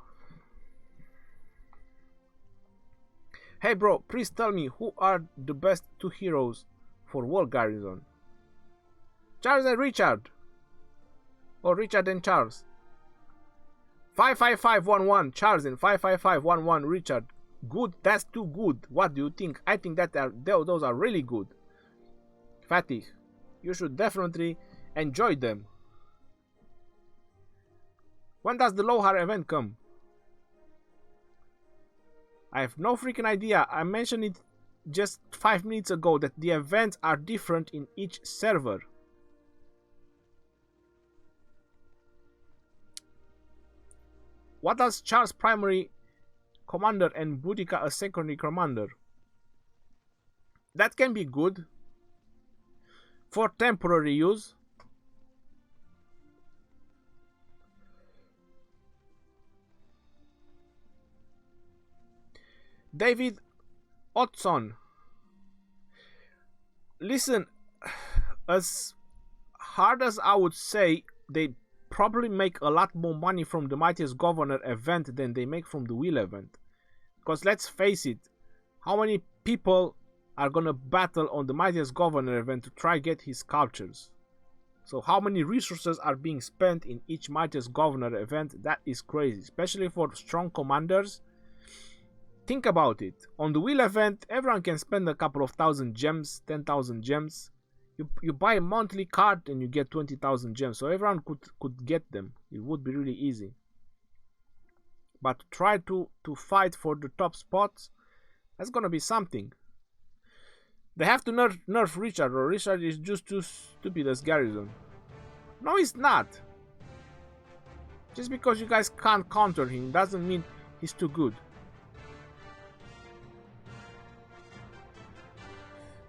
Hey bro, please tell me who are the best two heroes for World Garrison? Charles and Richard. Or Richard and Charles. 55511 Charles and 55511 Richard. Good, that's too good. What do you think? I think that those are really good. Fatih, you should definitely enjoy them. When does the Lohar event come? I have no freaking idea. I mentioned it just 5 minutes ago that the events are different in each server. What does Charles primary commander and Boudica a secondary commander? That can be good for temporary use. David Otson. Listen, as hard as I would say, they probably make a lot more money from the Mightiest Governor event than they make from the Wheel event. Because let's face it, how many people are gonna battle on the Mightiest Governor event to try get his sculptures? So how many resources are being spent in each Mightiest Governor event? That is crazy, especially for strong commanders. Think about it. On the Wheel event, everyone can spend a couple of thousand gems, 10,000 gems. You buy a monthly card and you get 20,000 gems. So everyone could get them. It would be really easy. But to try to fight for the top spots, that's gonna be something. They have to nerf Richard, or Richard is just too stupid as Garrison. No, he's not. Just because you guys can't counter him doesn't mean he's too good.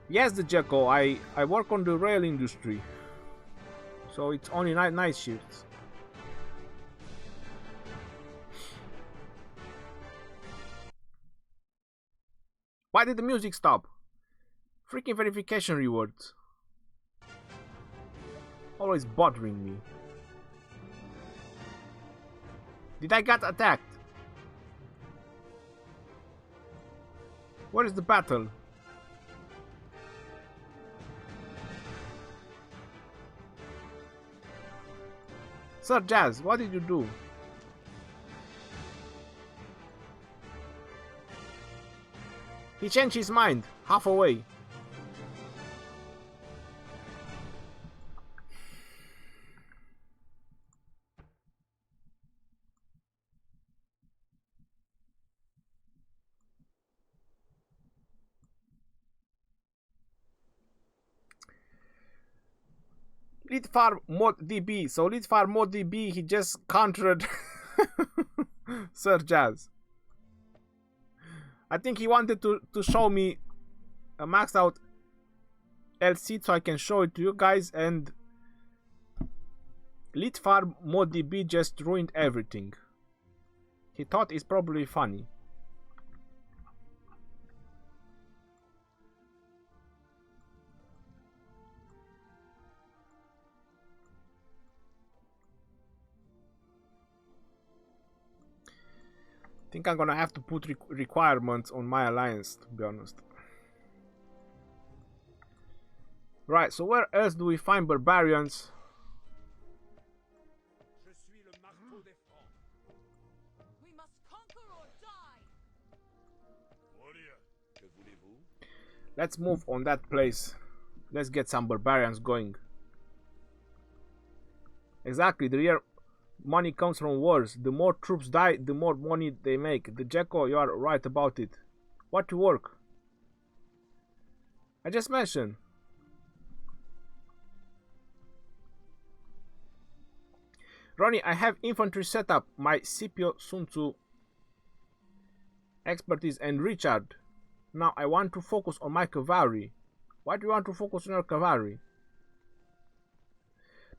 Yes, the Jacko, I work on the rail industry, so it's only night shifts. Why did the music stop? Freaking verification rewards. Always bothering me. Did I get attacked? Where is the battle? Sir Jazz, what did you do? He changed his mind, half away. Litfar mod DB. So Litfar mod DB, he just countered Sir Jazz. I think he wanted to show me a maxed out LC so I can show it to you guys, and Litfar mod DB just ruined everything. He thought it's probably funny. I think I'm gonna have to put requirements on my alliance, to be honest. Right, so where else do we find barbarians? We must conquer or die. Let's move on that place. Let's get some barbarians going. Exactly, the real money comes from wars. The more troops die, the more money they make. The Jacko, you are right about it. What to work? I just mentioned. Ronnie, I have infantry set up. My Scipio, Sun Tzu expertise and Richard. Now I want to focus on my cavalry. Why do you want to focus on your cavalry?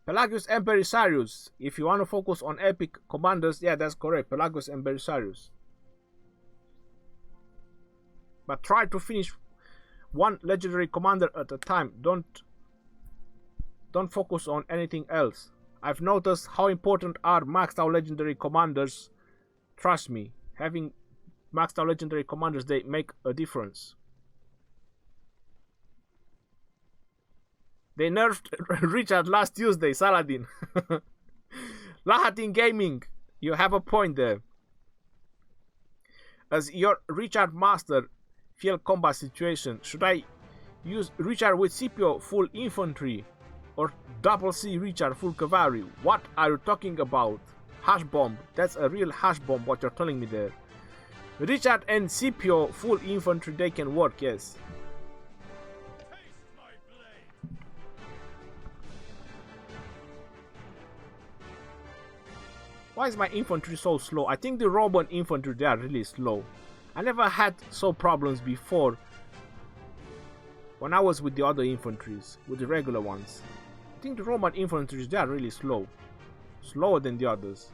Pelagius and Belisarius. If you want to focus on epic commanders, yeah, that's correct. Pelagius and Belisarius. But try to finish one legendary commander at a time. Don't focus on anything else. I've noticed how important are maxed out legendary commanders. Trust me, having Maxed out legendary commanders, they make a difference. They nerfed Richard last Tuesday, Saladin. Lahatin Gaming, you have a point there. As your Richard master field combat situation, should I use Richard with Scipio full infantry or double C Richard full cavalry? What are you talking about? Hash bomb, that's a real hash bomb what you're telling me there. Richard and Scipio full infantry, they can work, yes. Why is my infantry so slow? I think the Roman infantry, they are really slow. I never had so problems before when I was with the other infantries, with the regular ones. I think the Roman infantry, they are really slow. Slower than the others.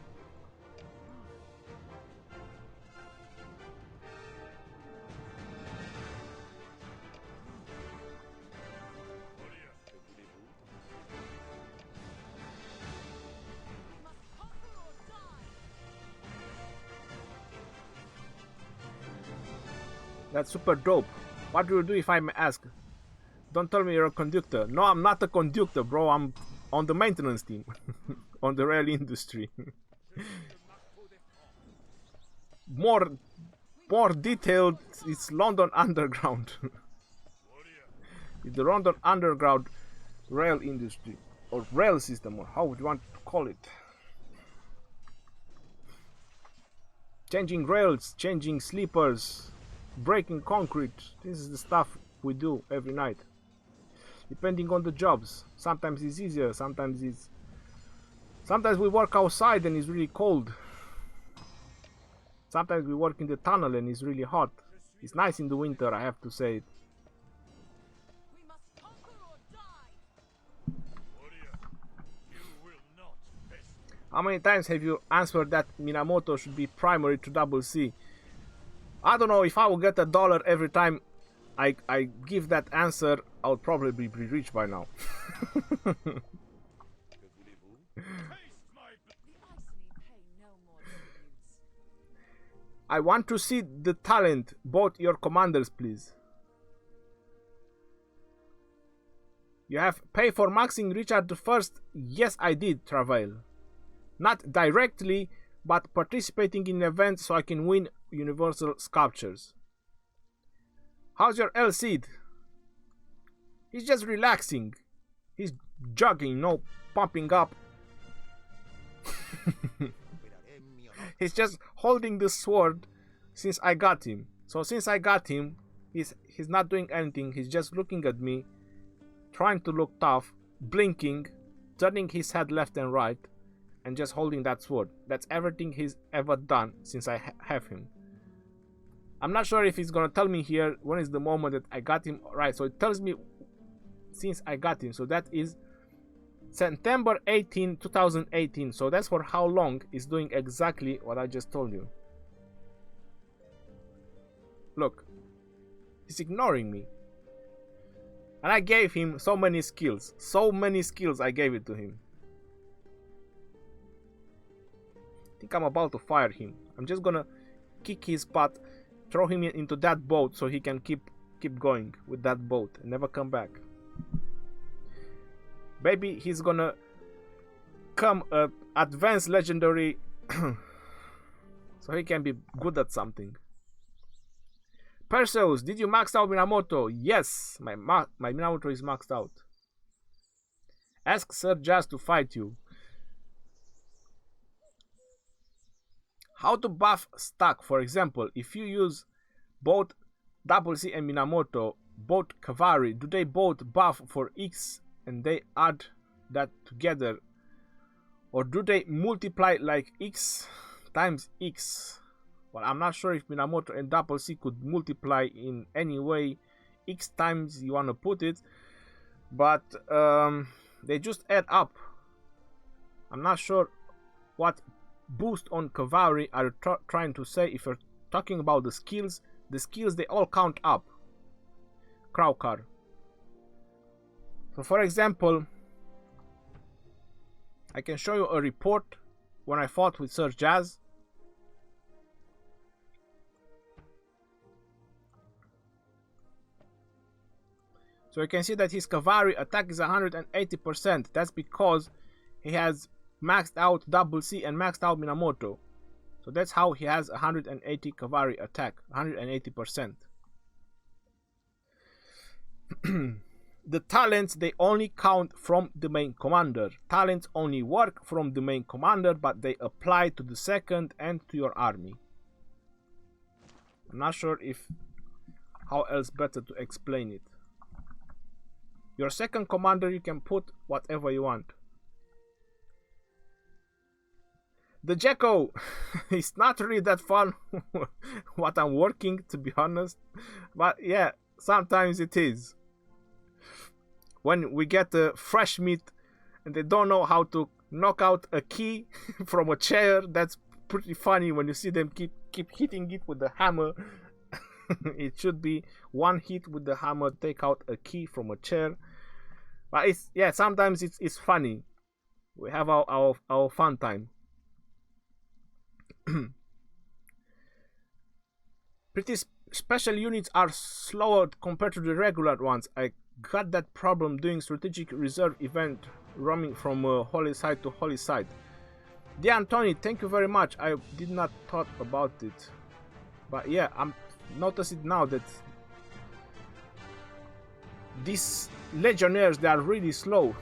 That's super dope. What do you do if I may ask? Don't tell me you're a conductor. No, I'm not a conductor, bro. I'm on the maintenance team. On the rail industry. more detailed, it's London Underground. It's the London Underground rail industry. Or rail system, or how would you want to call it. Changing rails, changing sleepers, breaking concrete. This is the stuff we do every night, depending on the jobs. Sometimes it's easier, sometimes we work outside and it's really cold. Sometimes we work in the tunnel and it's really hot. It's nice in the winter, I have to say it. How many times have you answered that Minamoto should be primary to double C? I don't know, if I will get $1 every time I give that answer, I would probably be rich by now. I want to see the talent, both your commanders, please. You have paid for maxing Richard the First? Yes, I did, Travail. Not directly, but participating in events so I can win universal sculptures. How's your L Seed? He's just relaxing. He's jogging, no pumping up. He's just holding the sword since I got him. So since I got him, he's not doing anything. He's just looking at me, trying to look tough, blinking, turning his head left and right, and just holding that sword. That's everything he's ever done since I have him. I'm not sure if he's gonna tell me here when is the moment that I got him. Right, so it tells me since I got him. So that is September 18, 2018. So that's for how long he's doing exactly what I just told you. Look, he's ignoring me. And I gave him so many skills. So many skills I gave it to him. I think I'm about to fire him. I'm just gonna kick his butt, throw him into that boat so he can keep going with that boat and never come back. Maybe he's gonna come advanced legendary so he can be good at something. Perseus, did you max out Minamoto? Yes, my Minamoto is maxed out. Ask Sir Jazz to fight you. How to buff stack? For example, if you use both Double C and Minamoto, both Cavalry, do they both buff for X and they add that together? Or do they multiply like X times X? Well, I'm not sure if Minamoto and Double C could multiply in any way X times you want to put it, but they just add up. I'm not sure what boost on Cavalry are you trying to say. If you're talking about the skills they all count up. Crowcar. So for example, I can show you a report when I fought with Sir Jazz. So you can see that his cavalry attack is 180%. That's because he has maxed out double C and maxed out Minamoto. So that's how he has 180 cavalry attack, 180%. The talents, they only count from the main commander. Talents only work from the main commander, but they apply to the second and to your army. I'm not sure if how else better to explain it. Your second commander, you can put whatever you want. The Jekko, it's not really that fun what I'm working, to be honest. But yeah, sometimes it is. When we get fresh meat and they don't know how to knock out a key from a chair, that's pretty funny when you see them keep hitting it with the hammer. It should be one hit with the hammer, take out a key from a chair. But it's, yeah, sometimes it's funny. We have our fun time. Pretty special units are slower compared to the regular ones. I got that problem doing strategic reserve event, roaming from holy site to holy site. Dear Anthony, thank you very much. I did not thought about it, but yeah, I'm noticing now that these legionnaires, they are really slow,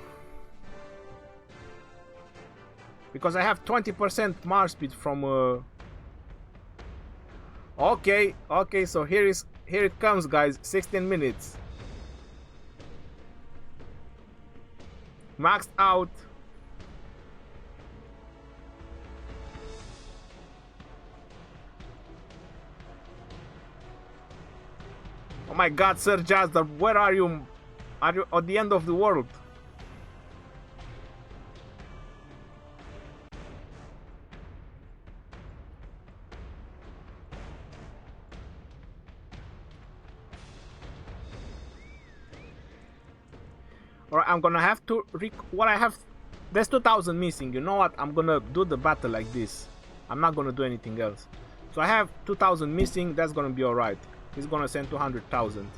because I have 20% march speed from okay, so here it comes, guys. 16 minutes maxed out. Oh my god, Sir Jazda, where are you? Are you at the end of the world? Alright, I'm gonna have to what I have. There's 2,000 missing. You know what? I'm gonna do the battle like this. I'm not gonna do anything else. So I have 2,000 missing. That's gonna be alright. He's gonna send 200,000.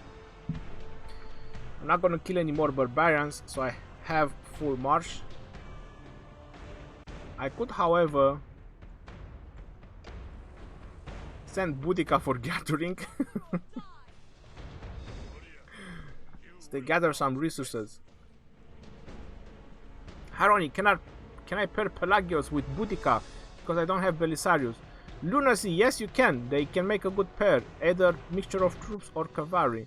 I'm not gonna kill any more barbarians, so I have full march. I could, however, send Boudica for gathering. So they gather some resources. Haroni, can I pair Pelagios with Boudica because I don't have Belisarius? Lunacy, yes you can. They can make a good pair, either mixture of troops or cavalry.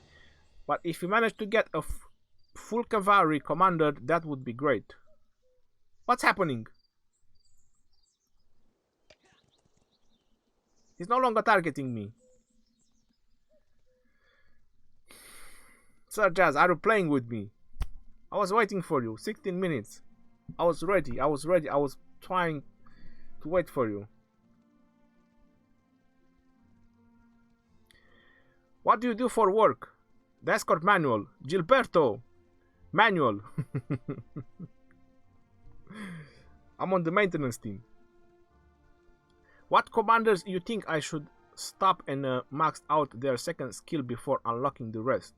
But if you manage to get a full cavalry commander, that would be great. What's happening? He's no longer targeting me. Sir Jazz, are you playing with me? I was waiting for you. 16 minutes. I was ready. I was trying to wait for you. What do you do for work? The escort manual. Gilberto. Manual. I'm on the maintenance team. What commanders you think I should stop and max out their second skill before unlocking the rest?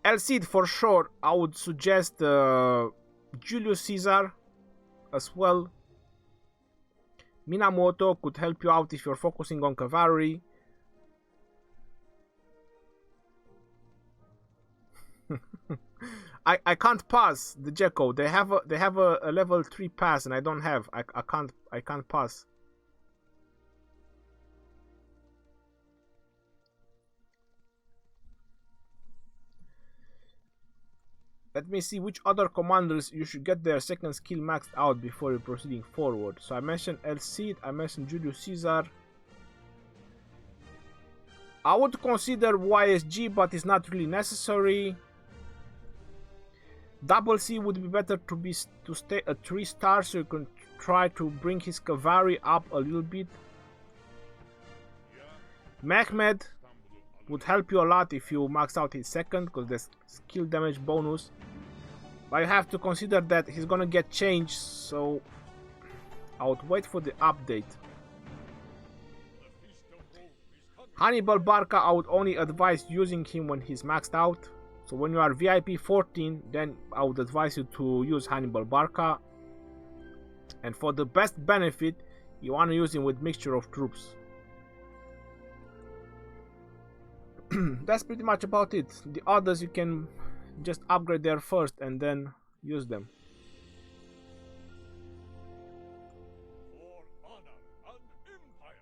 El Cid for sure. I would suggest Julius Caesar as well. Minamoto could help you out if you're focusing on cavalry. I can't pass the Jekko. They have a level 3 pass and I don't have. I can't pass. Let me see which other commanders you should get their second skill maxed out before you're proceeding forward. So I mentioned El Cid, I mentioned Julius Caesar. I would consider YSG, but it's not really necessary. Double C would be better to stay at 3 stars, so you can try to bring his cavalry up a little bit. Mehmed would help you a lot if you max out his second, because there's skill damage bonus. But you have to consider that he's gonna get changed, so I would wait for the update. Hannibal Barca, I would only advise using him when he's maxed out. So when you are VIP 14, then I would advise you to use Hannibal Barca. And for the best benefit, you want to use him with mixture of troops. That's pretty much about it. The others you can just upgrade there first and then use them. For honor and empire.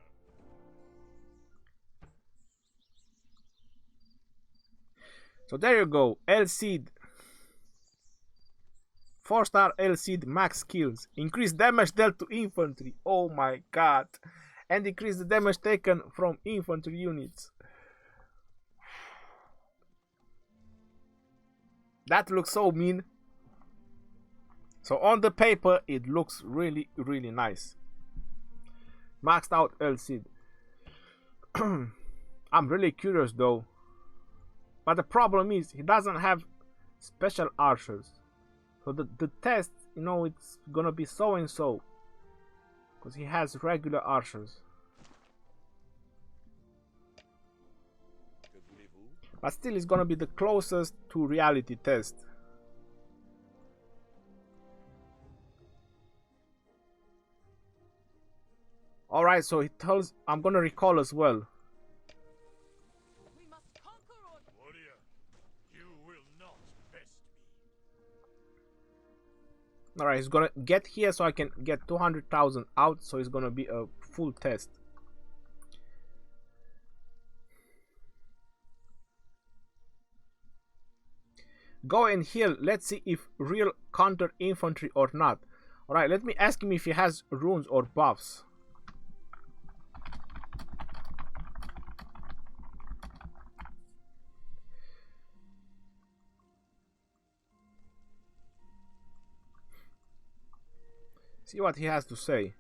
So there you go, L-Seed. 4-star L-Seed max skills. Increase damage dealt to infantry. Oh my god. And decrease the damage taken from infantry units. That looks so mean. So on the paper it looks really nice. Maxed out L-Seed. I'm really curious though. But the problem is he doesn't have special archers. So the test, you know, it's gonna be so and so. Because he has regular archers. But still it's gonna be the closest to reality test. Alright, so he tells I'm gonna recall as well. We must conquer or Warrior, you will not best me. Alright, he's gonna get here so I can get 200,000 out, so it's gonna be a full test. Go and heal. Let's see if real counter infantry or not. Alright, let me ask him if he has runes or buffs. See what he has to say.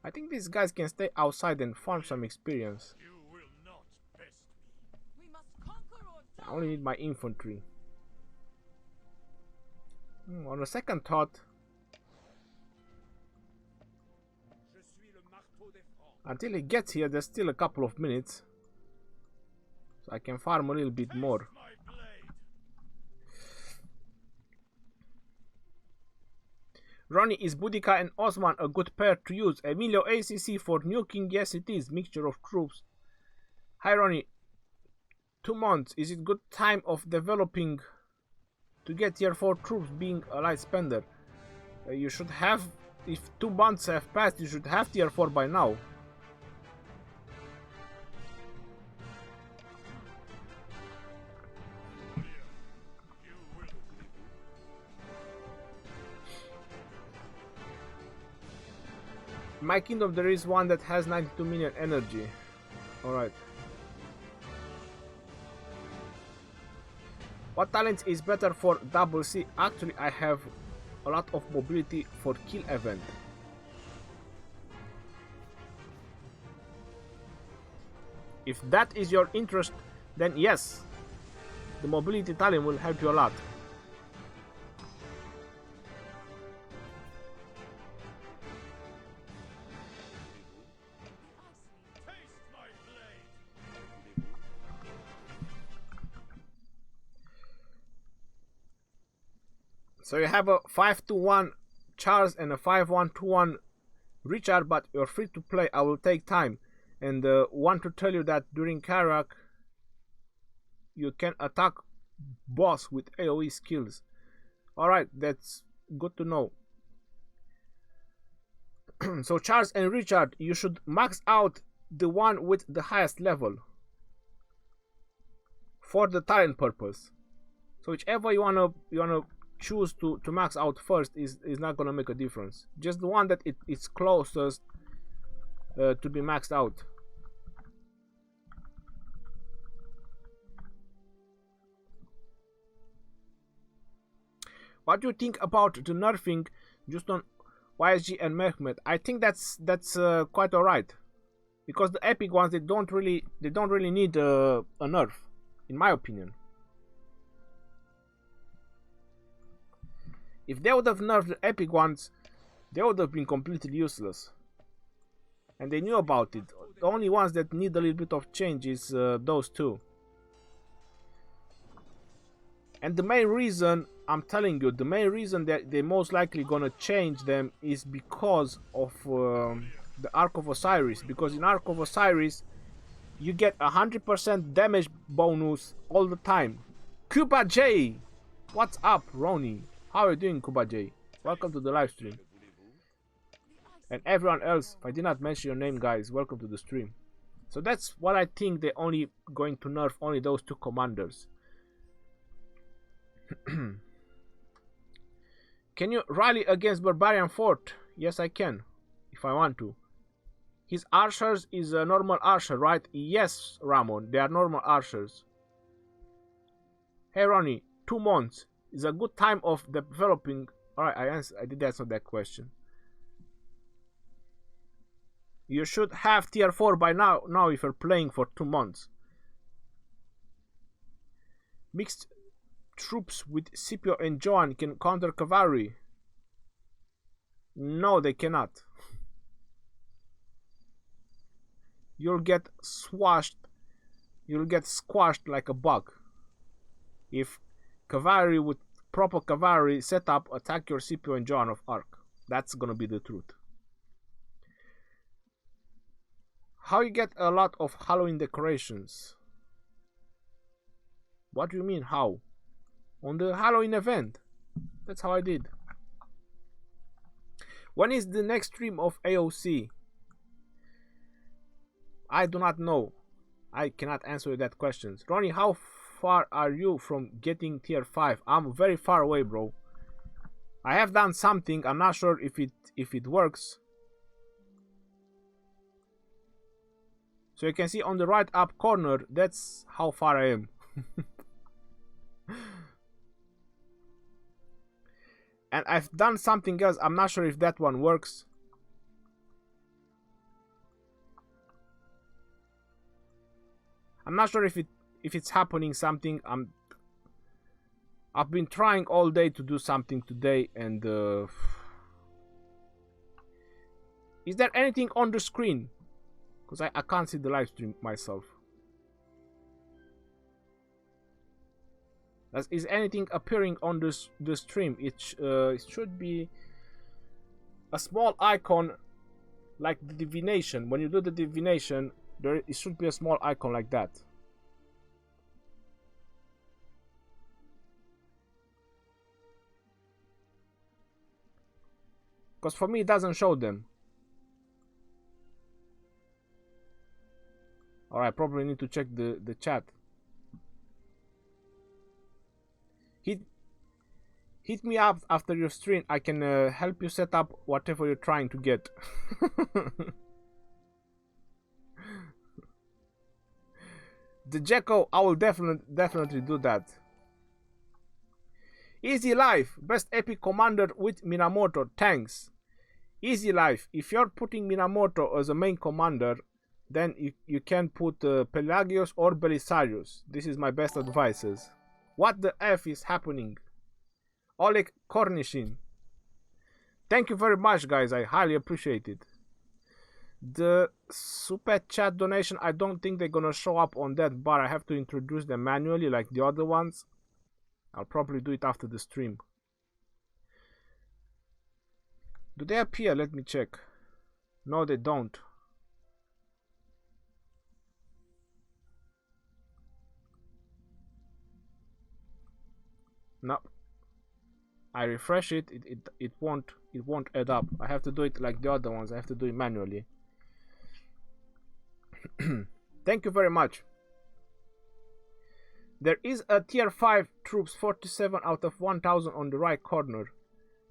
I think these guys can stay outside and farm some experience. You will not best me. we must conquer or die. I only need my infantry. On a second thought, Je suis le marteau des Francs. until he gets here, there's still a couple of minutes. So I can farm a little bit more. My blade. Ronnie, is Boudica and Osman a good pair to use? Emilio ACC for nuking? Yes it is. Mixture of troops. Hi Ronnie. 2 months. Is it good time of developing to get tier 4 troops being a light spender? You should have, if 2 months have passed, you should have tier 4 by now. You will live. In my kingdom there is one that has 92 million energy. Alright. What talent is better for double C? Actually I have a lot of mobility for kill event. If that is your interest, then yes, the mobility talent will help you a lot. Taste my blade. So you have a 5-1 Charles and a 5-1-2-1 Richard, but you're free to play. I will take time. And want to tell you that during Karak you can attack boss with AoE skills. Alright, that's good to know. So Charles and Richard, you should max out the one with the highest level for the talent purpose. So whichever you wanna choose to max out first is not gonna make a difference. Just the one that it's closest to be maxed out. What do you think about the nerfing just on YSG and Mehmet? I think that's quite alright, because the epic ones they don't really need a nerf, in my opinion. If they would have nerfed the epic ones, they would have been completely useless. And they knew about it. the only ones that need a little bit of change is those two. And the main reason, I'm telling you, the main reason that they're most likely gonna change them is because of the Ark of Osiris. Because in Ark of Osiris, you get 100% damage bonus all the time. Cuba J! What's up, Ronnie? How are you doing, Cuba J? Welcome to the live stream. And everyone else, if I did not mention your name, guys, welcome to the stream. So that's what I think they're only going to nerf, only those two commanders. Can you rally against Barbarian Fort? Yes, I can, if I want to. His archers is a normal archer, right? Yes, Ramon, they are normal archers. Hey, Ronnie, 2 months is a good time of developing. Alright, I did answer that question. You should have tier 4 by now if you're playing for 2 months. Mixed troops with Scipio and Joan can counter cavalry. No, they cannot. You'll get squashed. You'll get squashed like a bug. If cavalry with proper cavalry setup attack your Scipio and Joan of Arc. That's gonna be the truth. How you get a lot of Halloween decorations? What do you mean how? On the Halloween event. That's how I did. When is the next stream of AOC? I do not know. I cannot answer that question. Ronnie, how far are you from getting tier 5? I'm very far away, bro. I have done something. I'm not sure if it works. So you can see on the right up corner, that's how far I am. And I've done something else. I'm not sure if that one works. I'm not sure if it's happening something. I've been trying all day to do something today, and is there anything on the screen? Because I can't see the live stream myself. Is anything appearing on the stream? It should be a small icon like the divination. When you do the divination, it should be a small icon like that. Because for me it doesn't show them. Alright, probably need to check the chat. Hit me up after your stream. I can help you set up whatever you're trying to get. The Jekko, I will definitely do that. Easy life, best epic commander with Minamoto, thanks. Easy life, if you're putting Minamoto as a main commander, then you can put Pelagios or Belisarius. This is my best advices. What the F is happening? Oleg Kornishin. Thank you very much, guys. I highly appreciate it. The super chat donation, I don't think they're gonna show up on that bar. I have to introduce them manually like the other ones. I'll probably do it after the stream. Do they appear? Let me check. No, they don't. No. I refresh it, it won't add up. I have to do it like the other ones. I have to do it manually. Thank you very much. There is a tier 5 troops 47 out of 1000 on the right corner.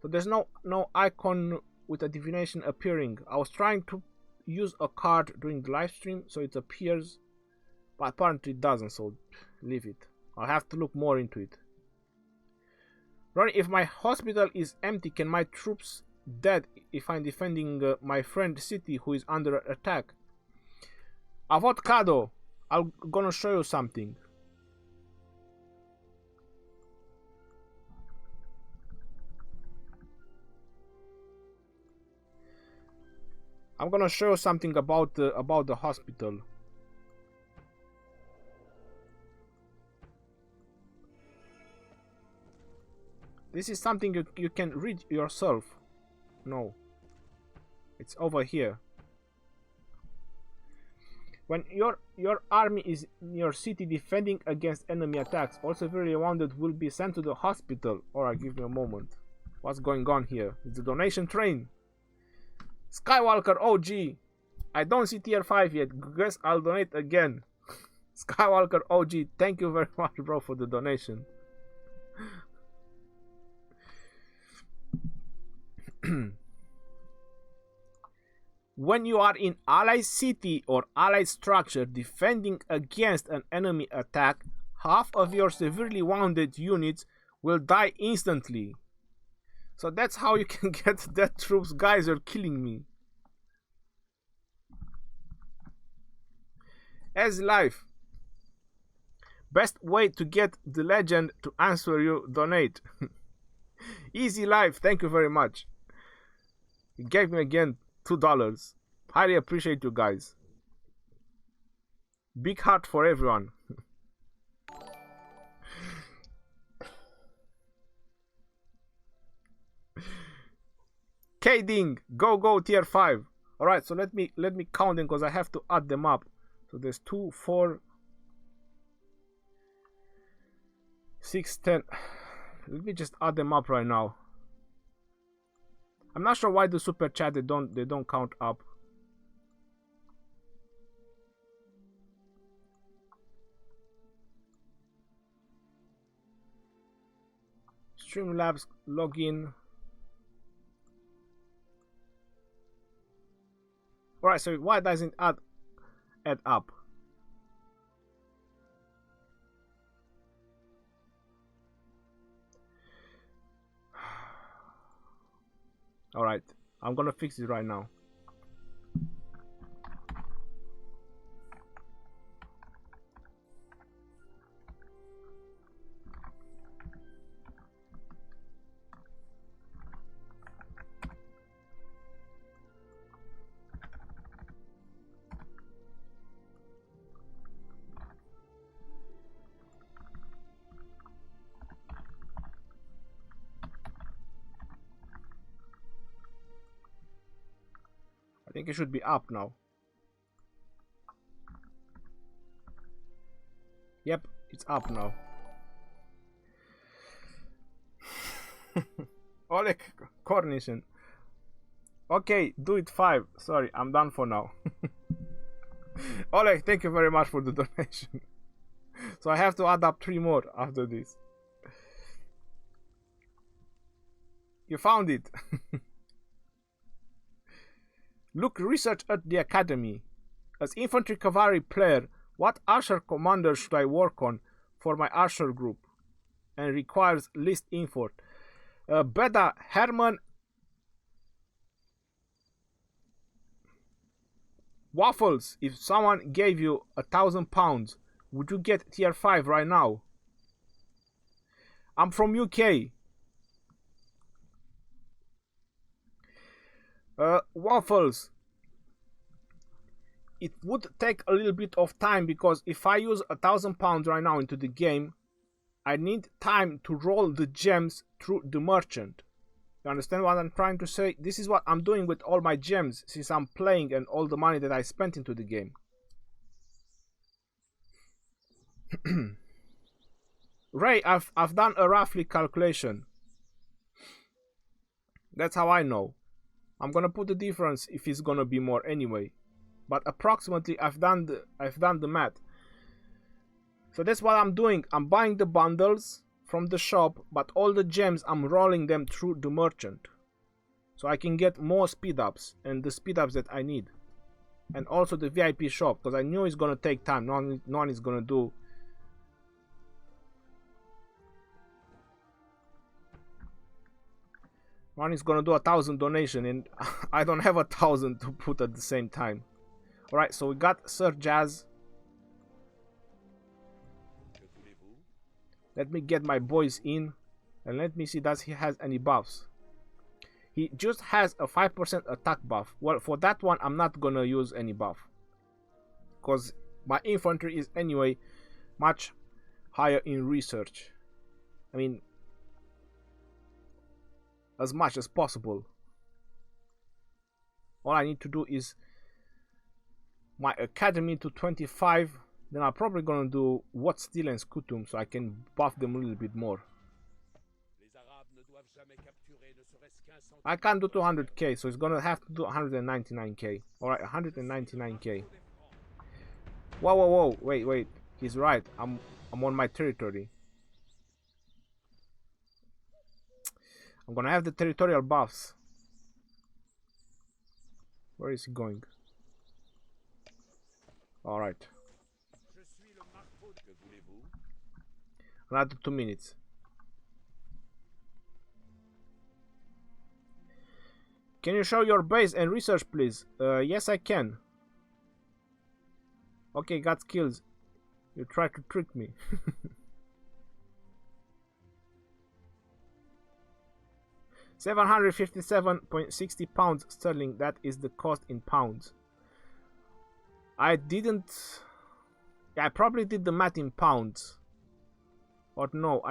So there's no icon with a divination appearing. I was trying to use a card during the live stream so it appears, but apparently it doesn't, so leave it. I'll have to look more into it. Ronnie, if my hospital is empty, can my troops dead if I'm defending my friend city who is under attack? Avocado, I'm gonna show you something. I'm gonna show you something about the hospital. This is something you can read yourself. No. It's over here. When your army is in your city defending against enemy attacks, all severely wounded will be sent to the hospital. Alright, give me a moment. What's going on here? It's a donation train. Skywalker OG. I don't see tier 5 yet. Guess I'll donate again. Skywalker OG, thank you very much, bro, for the donation. When you are in allied city or allied structure defending against an enemy attack, half of your severely wounded units will die instantly. So that's how you can get dead troops. Guys, you're killing me. As life. Best way to get the legend to answer you, donate. Easy life, thank you very much. You gave me again $2. Highly appreciate you guys. Big heart for everyone. K-Ding, go tier 5. Alright, so let me count them because I have to add them up. So there's 2, 4, 6, 10. Let me just add them up right now. I'm not sure why the super chat they don't count up. Streamlabs login. Alright, so why doesn't add up? Alright, I'm gonna fix it right now. I think it should be up now. Yep, it's up now. Oleg Kornishin. Okay, do it 5. Sorry, I'm done for now. Oleg, thank you very much for the donation. So I have to add up 3 more after this. You found it. Look, research at the academy. As infantry cavalry player, what archer commander should I work on for my archer group? And requires list info. Beda Herman Waffles. If someone gave you £1,000, would you get tier 5 right now? I'm from UK. Waffles, it would take a little bit of time because if I use £1,000 right now into the game, I need time to roll the gems through the merchant. You understand what I'm trying to say? This is what I'm doing with all my gems since I'm playing and all the money that I spent into the game. Ray, I've done a roughly calculation. That's how I know. I'm gonna put the difference if it's gonna be more anyway, but approximately I've done the math. So that's what I'm doing. I'm buying the bundles from the shop, but all the gems I'm rolling them through the merchant, so I can get more speed ups and the speed ups that I need, and also the VIP shop because I knew it's gonna take time. No one is gonna do. One is gonna do 1,000 donation and I don't have 1,000 to put at the same time. Alright, so we got Sir Jazz. Let me get my boys in and let me see does he has any buffs. He just has a 5% attack buff. Well, for that one, I'm not gonna use any buff, because my infantry is anyway much higher in research. I mean, as much as possible. All I need to do is my academy to 25. Then I'm probably gonna do What Steel and Scutum, so I can buff them a little bit more. I can't do 200k, so it's gonna have to do 199k. Alright, 199k. Whoa, whoa, whoa, wait. He's right. I'm on my territory. I'm gonna have the territorial buffs. Where is he going? Alright. Another 2 minutes. Can you show your base and research, please? Yes, I can. Okay, got skills. You try to trick me. £757.60 sterling. That is the cost in pounds. I didn't. I probably did the math in pounds. Or no,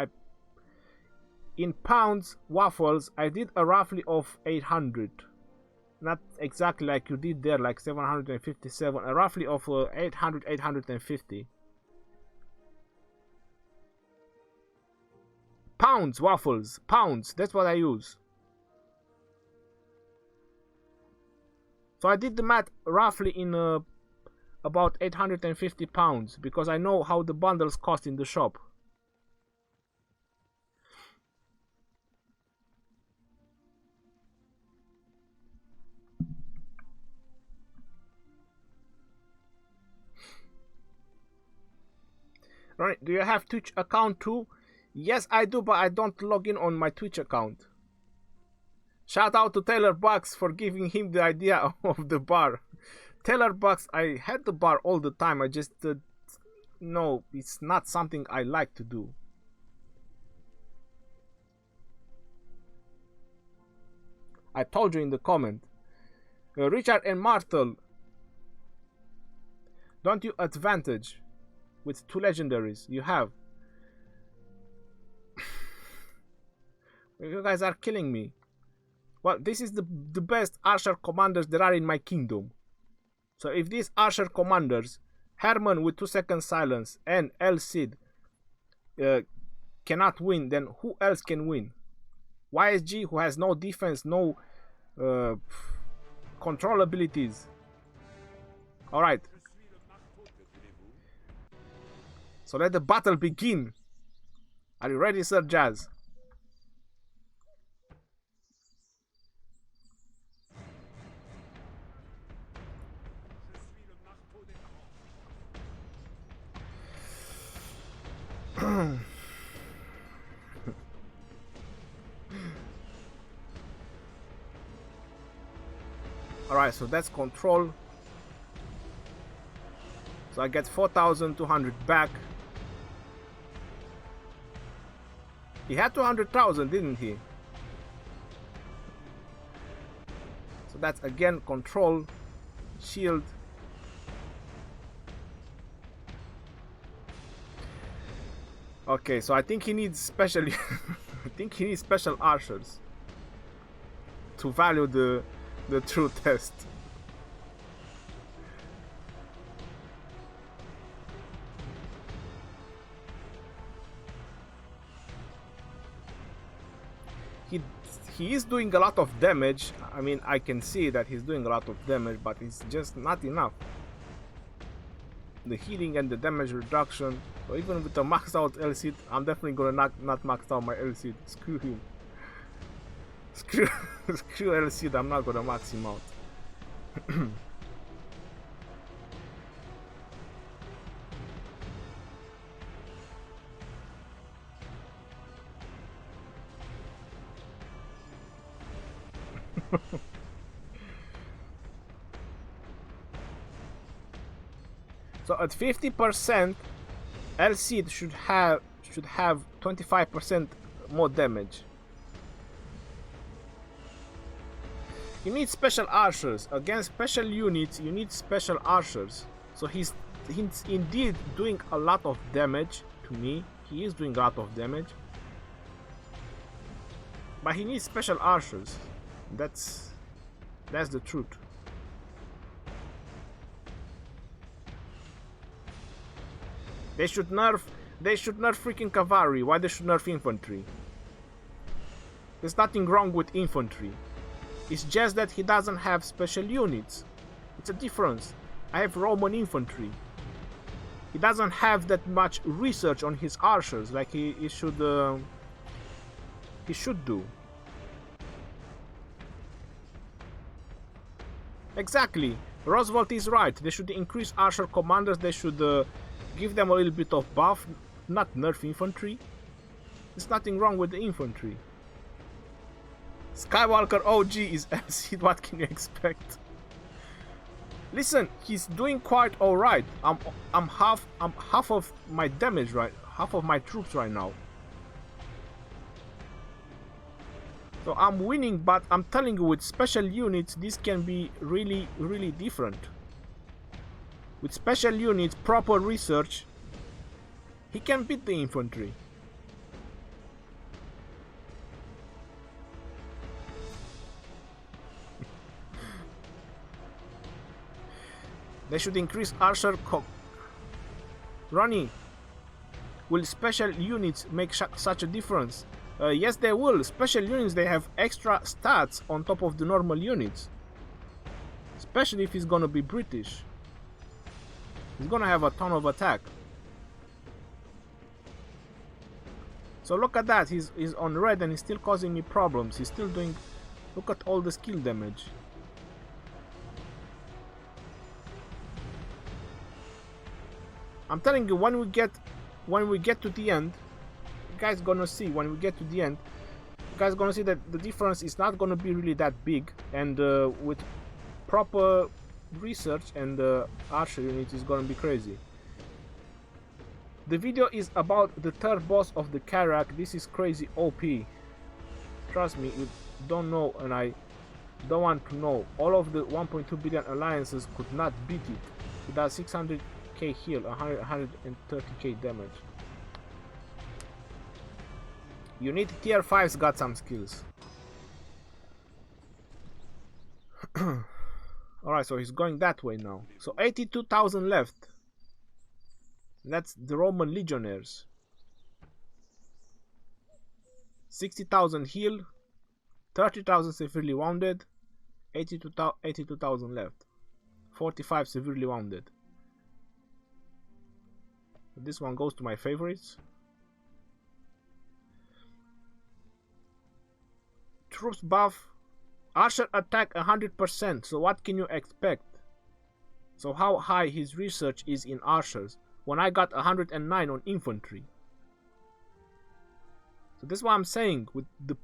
in pounds, waffles, I did a roughly of 800. Not exactly like you did there, like 757. A roughly of 800, 850. Pounds, waffles, pounds, that's what I use. So I did the math roughly in about 850 pounds, because I know how the bundles cost in the shop. Right, do you have Twitch account too? Yes, I do, but I don't log in on my Twitch account. Shout out to Taylor Bucks for giving him the idea of the bar. Taylor Bucks, I had the bar all the time. I just no, it's not something I like to do. I told you in the comment. Richard and Martel, don't you advantage with 2 legendaries? You have. You guys are killing me. Well, this is the best archer commanders there are in my kingdom. So if these archer commanders, Herman with 2 seconds silence and El Cid, cannot win, then who else can win? YSG, who has no defense, no control abilities. Alright. So let the battle begin. Are you ready, Sir Jazz? Alright, so that's control. So I get 4,200 back. He had 200,000, didn't he? So that's again control, shield. Okay, so I think he needs special. I think he needs special archers to value the true test. He is doing a lot of damage. I mean, I can see that he's doing a lot of damage, but it's just not enough. The healing and the damage reduction. So even with the maxed out LC, I'm definitely gonna not max out my LC. Screw him. Screw LC, I'm not gonna max him out. So at 50%, LC should have 25% more damage. You need special archers. Against special units, you need special archers. So he's indeed doing a lot of damage to me. He is doing a lot of damage. But he needs special archers. That's the truth. They should nerf freaking cavalry. Why they should nerf infantry? There's nothing wrong with infantry. It's just that he doesn't have special units. It's a difference. I have Roman infantry. He doesn't have that much research on his archers like he should do. Exactly. Roosevelt is right. They should increase archer commanders. They should give them a little bit of buff, not nerf infantry. There's nothing wrong with the infantry. Skywalker OG is LC. What can you expect? Listen, he's doing quite alright. I'm half of my damage half of my troops right now. So I'm winning, but I'm telling you, with special units, this can be really, really different. With special units, proper research, he can beat the infantry. They should increase archer Ronnie, will special units make such a difference? Yes, they will. Special units, they have extra stats on top of the normal units. Especially if he's gonna be British. He's gonna have a ton of attack. So look at that. He's on red and he's still causing me problems. He's still doing... Look at all the skill damage. I'm telling you, when we get to the end, you guys gonna see. When we get to the end, you guys gonna see that the difference is not gonna be really that big, and with proper research and archer units is gonna be crazy. The video is about the third boss of the Karak. This is crazy OP. Trust me, you don't know, and I don't want to know. All of the 1.2 billion alliances could not beat it. It does 600k heal, 130k damage. You need tier 5's got some skills. Alright, so he's going that way now. So 82,000 left. That's the Roman legionnaires. 60,000 heal, 30,000 severely wounded, 82,000 left, 45 severely wounded. This one goes to my favorites. Troops buff, archer attack 100%. So what can you expect? So how high his research is in archers when I got 109 on infantry? So this is what I'm saying. With the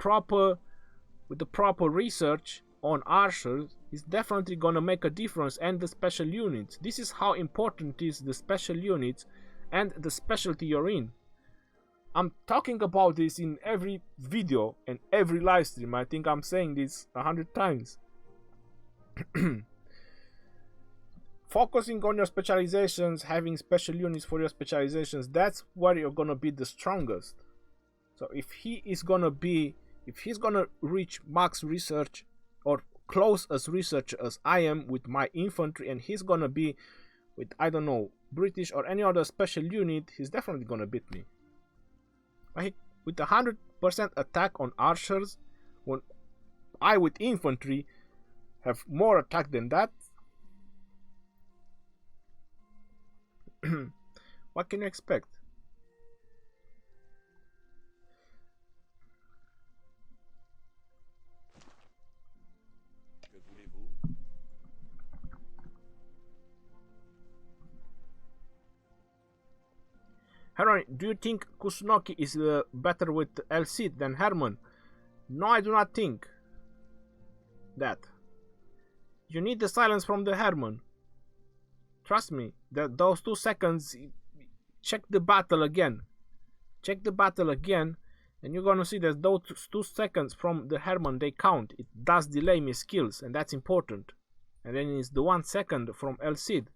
proper research on archers, is definitely gonna make a difference, and the special units. This is how important is the special units and the specialty you're in. I'm talking about this in every video and every live stream. I think I'm saying this 100 times. Focusing on your specializations, having special units for your specializations, that's where you're gonna be the strongest. So if he's gonna reach max research or close as research as I am with my infantry, and he's gonna be with, I don't know, British or any other special unit, he's definitely gonna beat me. With 100% attack on archers, when I with infantry have more attack than that, what can you expect? Herman, do you think Kusunoki is better with LC than Herman? No, I do not think that. You need the silence from the Herman. Trust me, that those 2 seconds, check the battle again. Check the battle again. And you're gonna see that those 2 seconds from the Herman, they count. It does delay me skills, and that's important. And then it's the 1 second from El Cid.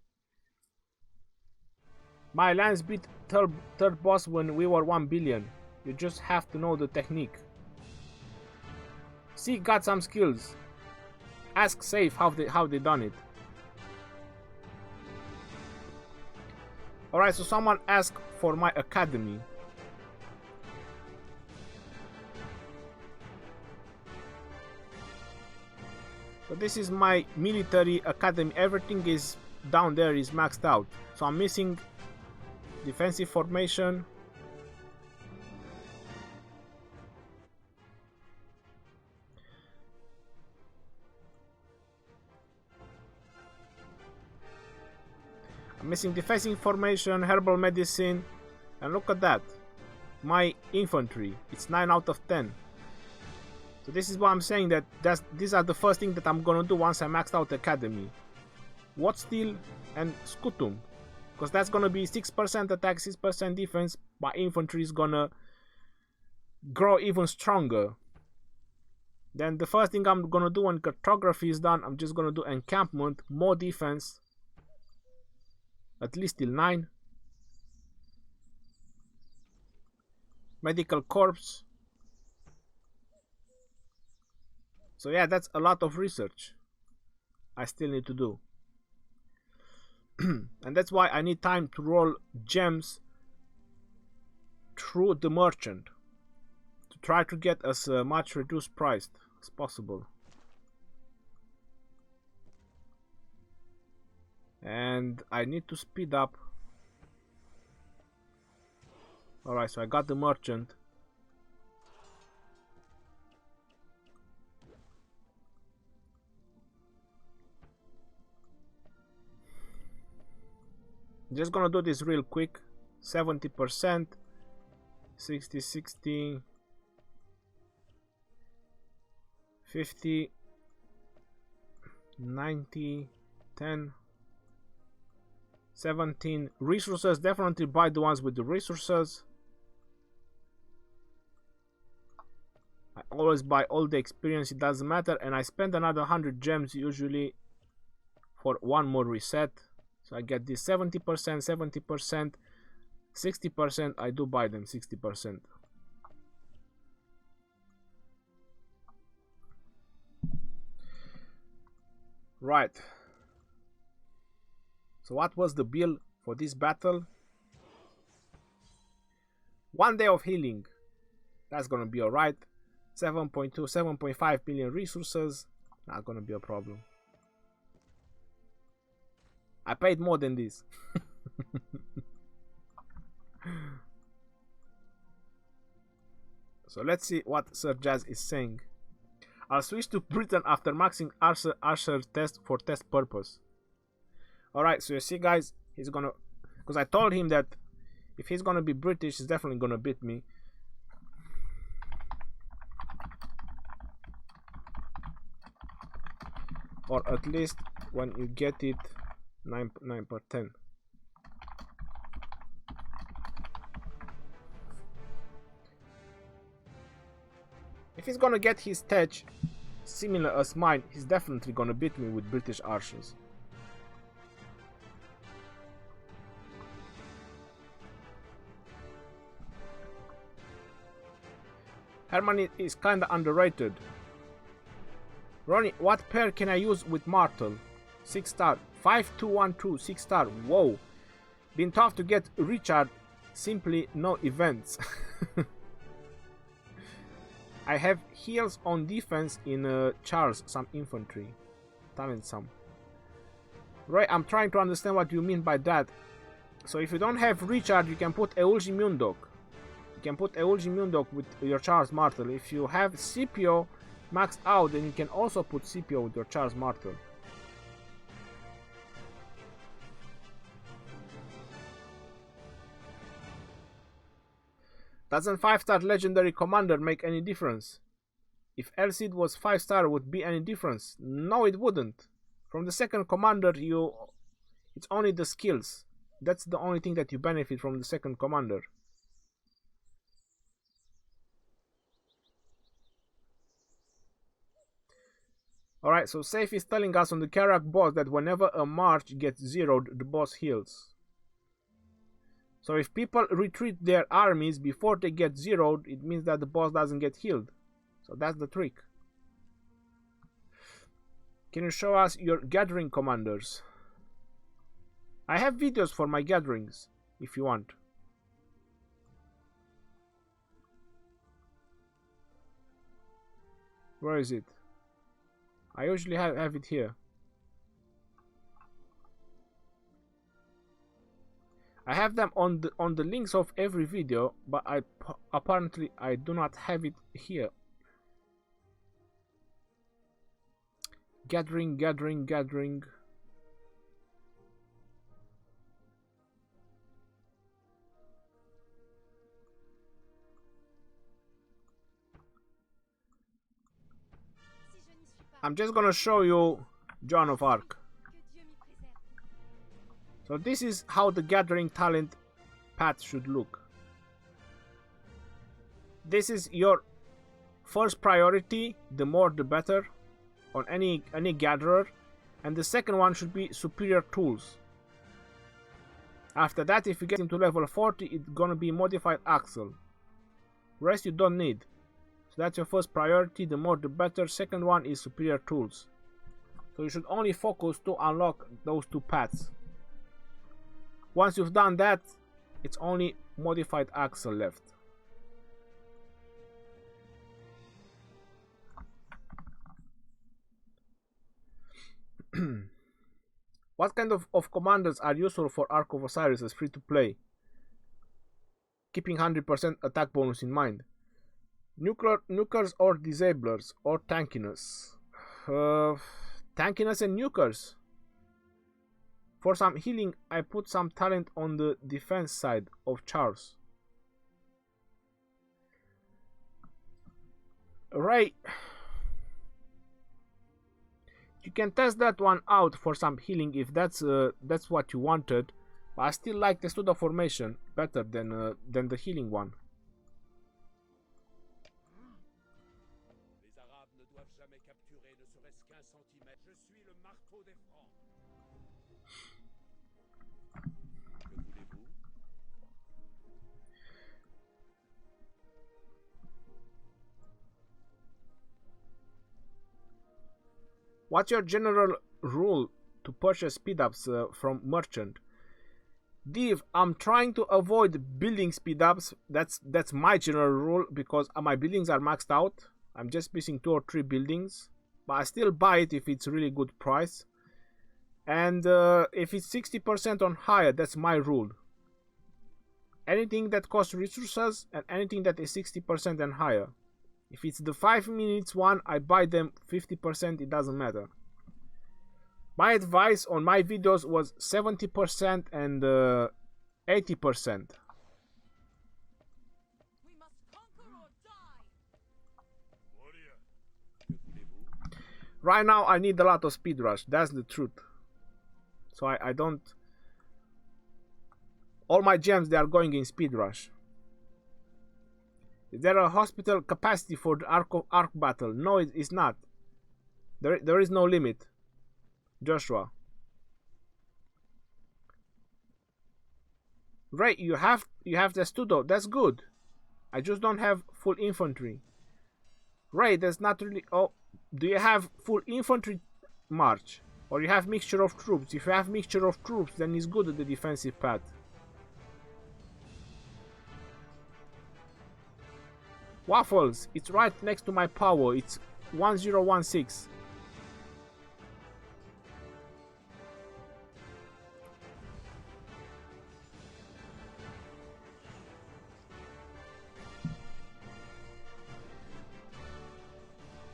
My lance beat third boss when we were 1 billion. You just have to know the technique. See, got some skills. Ask Safe how they done it. Alright, so someone asked for my academy. So this is my military academy. Everything is down there is maxed out. So I'm missing defensive formation. I'm missing defensive formation, herbal medicine, and look at that. My infantry, it's 9 out of 10. So this is what I'm saying, that these are the first thing that I'm gonna do once I maxed out academy. What Steel and Scutum, because that's gonna be 6% attack, 6% defense. My infantry is gonna grow even stronger. Then the first thing I'm gonna do when cartography is done, I'm just gonna do encampment, more defense, at least till 9. Medical corps. So yeah, that's a lot of research I still need to do. And that's why I need time to roll gems through the merchant to try to get as much reduced price as possible. And I need to speed up. Alright, so I got the merchant. Just gonna do this real quick. 70%, 60, 60, 50, 90, 10, 17. Resources, definitely buy the ones with the resources. I always buy all the experience, it doesn't matter. And I spend another 100 gems usually for one more reset. So I get this 70%, 70%, 60%. I do buy them 60%. Right. So what was the bill for this battle? 1 day of healing. That's gonna be alright. 7.2, 7.5 billion resources. Not gonna be a problem. I paid more than this. So let's see what Sir Jazz is saying. I'll switch to Britain after maxing Archer test for test purpose. Alright, so you see guys, he's gonna... Because I told him that if he's gonna be British, he's definitely gonna beat me. Or at least when you get it 9 per 10. If he's gonna get his tech similar as mine, he's definitely gonna beat me with British archers. Herman is kinda underrated. Ronnie, what pair can I use with Martel? 6 star. 5212, 6 star. Whoa. Been tough to get Richard. Simply no events. I have heals on defense in Charles, some infantry. Talent some. Right, I'm trying to understand what you mean by that. So if you don't have Richard, you can put Eulji Mundok. You can put Eulji Mundok with your Charles Martel. If you have Scipio maxed out, then you can also put Scipio with your Charles Martel. Doesn't 5-star legendary commander make any difference? If El Cid was 5-star, would be any difference? No, it wouldn't. From the second commander, it's only the skills. That's the only thing that you benefit from the second commander. Alright, so Safe is telling us on the Karak boss that whenever a march gets zeroed, the boss heals. So if people retreat their armies before they get zeroed, it means that the boss doesn't get healed. So that's the trick. Can you show us your gathering commanders? I have videos for my gatherings, if you want. Where is it? I usually have it here. I have them on the links of every video, but apparently I do not have it here. Gathering. I'm just gonna show you Joan of Arc. So this is how the gathering talent path should look. This is your first priority, the more the better, on any gatherer, and the second one should be superior tools. After that, if you get into level 40, it's gonna be modified axle. Rest you don't need. So that's your first priority, the more the better. Second one is superior tools. So you should only focus to unlock those two paths. Once you've done that, it's only modified axle left. What kind of commanders are useful for Ark of Osiris as free to play? Keeping 100% attack bonus in mind. Nukers or disablers or tankiness. Tankiness and nukers. For some healing, I put some talent on the defense side of Charles. Ray, you can test that one out for some healing if that's what you wanted. But I still like the Testudo formation better than the healing one. Les Arabes ne doivent jamais capturer ne serait-ce qu'un centimètre. Je suis le marteau des Francs. Que voulez-vous? What's your general rule to purchase speed-ups from merchant? Div, I'm trying to avoid building speed-ups. That's my general rule because my buildings are maxed out. I'm just missing 2 or 3 buildings, but I still buy it if it's really good price. And if it's 60% on higher, that's my rule. Anything that costs resources and anything that is 60% and higher. If it's the 5 minutes one, I buy them 50%, it doesn't matter. My advice on my videos was 70% and 80%. We must conquer or die. Warrior. Que voulez-vous? Right now I need a lot of speed rush, that's the truth. So I don't... All my gems, they are going in speed rush. Is there a hospital capacity for the Ark battle? No, it's not. There is no limit. Joshua. Right, you have the Testudo. That's good. I just don't have full infantry. Right, that's not really... Oh, do you have full infantry march? Or you have mixture of troops? If you have mixture of troops, then it's good at the defensive path. Waffles, it's right next to my power. It's 1016.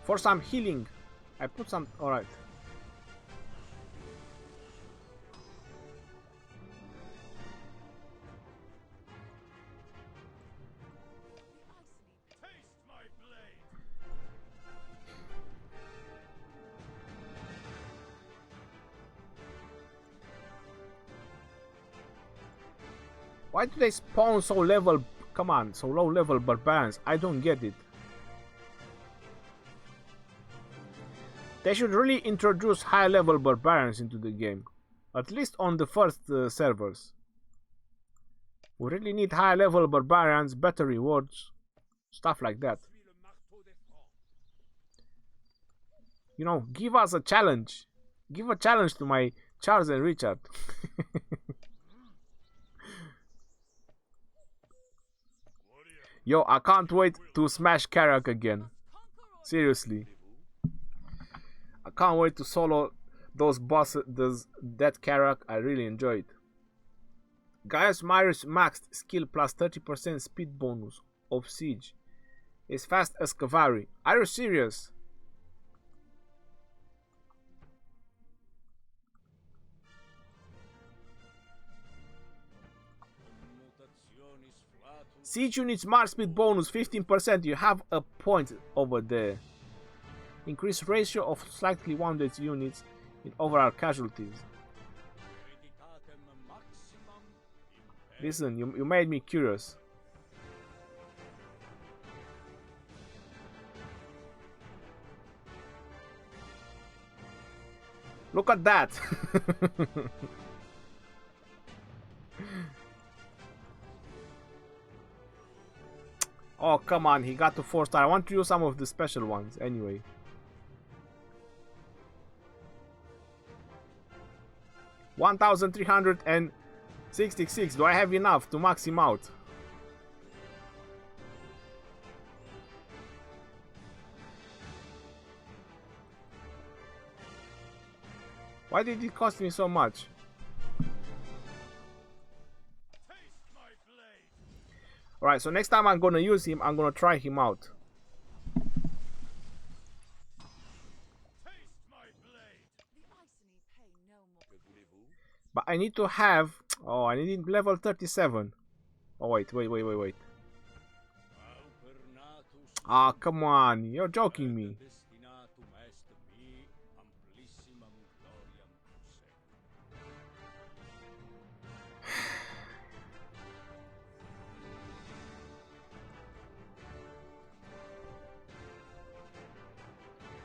For some healing, I put some... Alright. Taste my blade. Why do they spawn so level... Come on, so low level barbarians? I don't get it. They should really introduce high-level barbarians into the game. At least on the first servers. We really need high-level barbarians, better rewards, stuff like that. You know, give us a challenge. Give a challenge to my Charles and Richard. Yo, I can't wait to smash Karak again. Seriously. I can't wait to solo those bosses, that Karak. I really enjoyed. Gaius Marius maxed skill plus 30% speed bonus of siege. Is fast as Cavalry. Are you serious? Siege units march speed bonus 15%. You have a point over there. Increase ratio of slightly wounded units in overall casualties. Listen, you made me curious. Look at that. Oh, come on, he got to 4-star. I want to use some of the special ones anyway. $1,366. Do I have enough to max him out? Why did it cost me so much? Alright, so next time I'm gonna use him, I'm gonna try him out. But I need to have... Oh, I need level 37. Oh, wait. Ah, come on. You're joking me.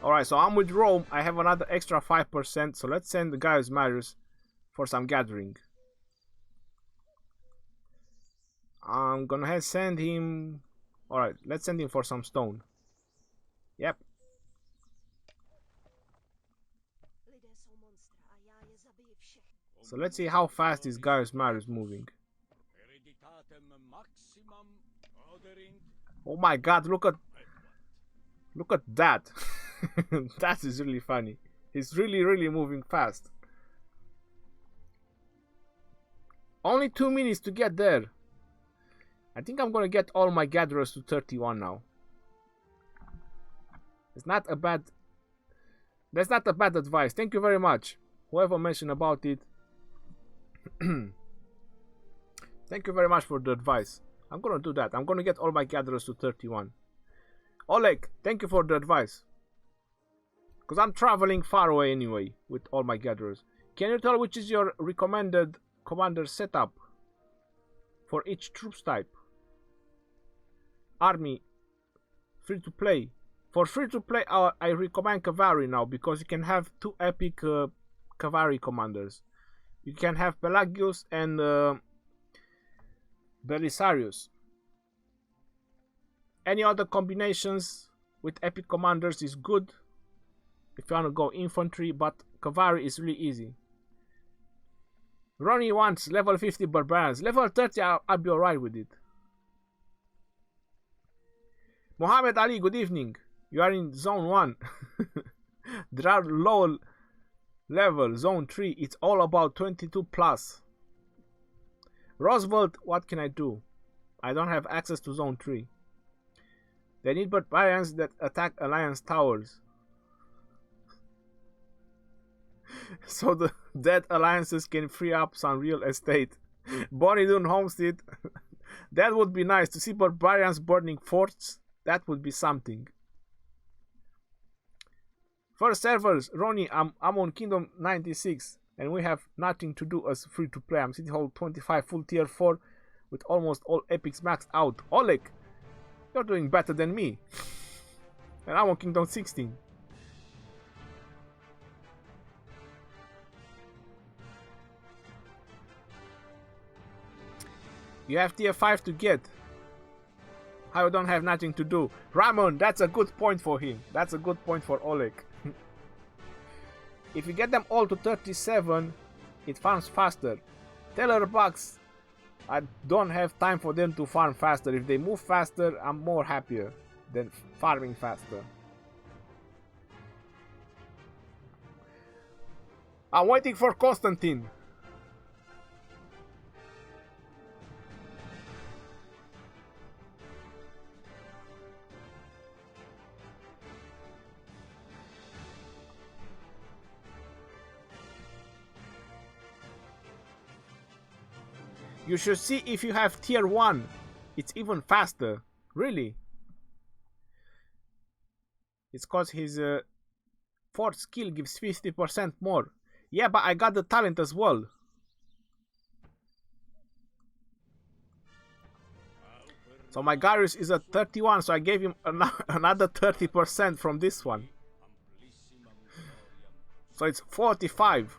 Alright, so I'm with Rome. I have another extra 5%. So let's send the Gaius Marius for some gathering. I'm gonna send him... Alright, let's send him for some stone. Yep. So let's see how fast this Gaius Marius is moving. Oh my god, look at that. That is really funny. He's really moving fast. Only 2 minutes to get there. I think I'm gonna get all my gatherers to 31 now. It's not a bad... That's not a bad advice. Thank you very much, whoever mentioned about it. Thank you very much for the advice. I'm gonna do that. I'm gonna get all my gatherers to 31. Oleg, thank you for the advice. Because I'm traveling far away anyway with all my gatherers. Can you tell which is your recommended commander setup for each troops type? Army, free to play. For free to play, I recommend Cavalry now because you can have 2 epic Cavalry commanders. You can have Pelagius and Belisarius. Any other combinations with epic commanders is good if you want to go infantry, but Cavalry is really easy. Ronnie wants level 50 barbarians. Level 30, I'll be alright with it. Mohammed Ali, good evening. You are in zone 1. There are low level, zone 3. It's all about 22 plus. Roosevelt, what can I do? I don't have access to zone 3. They need barbarians that attack alliance towers. So the dead alliances can free up some real estate. Bonnie Homestead. That would be nice to see barbarians burning forts. That would be something. First servers, Ronnie, I'm on Kingdom 96 and we have nothing to do as free to play. I'm City Hall 25 full tier 4 with almost all epics maxed out. Oleg, you're doing better than me. And I'm on Kingdom 16. You have tier 5 to get. How you don't have nothing to do? Ramon, that's a good point for him. That's a good point for Oleg. If you get them all to 37, it farms faster. Teller bucks, I don't have time for them to farm faster. If they move faster, I'm more happier than farming faster. I'm waiting for Constantine. You should see if you have tier 1. It's even faster. Really? It's cause his fourth skill gives 50% more. Yeah, but I got the talent as well. So my Garrison is at 31, so I gave him another 30% from this one. So it's 45.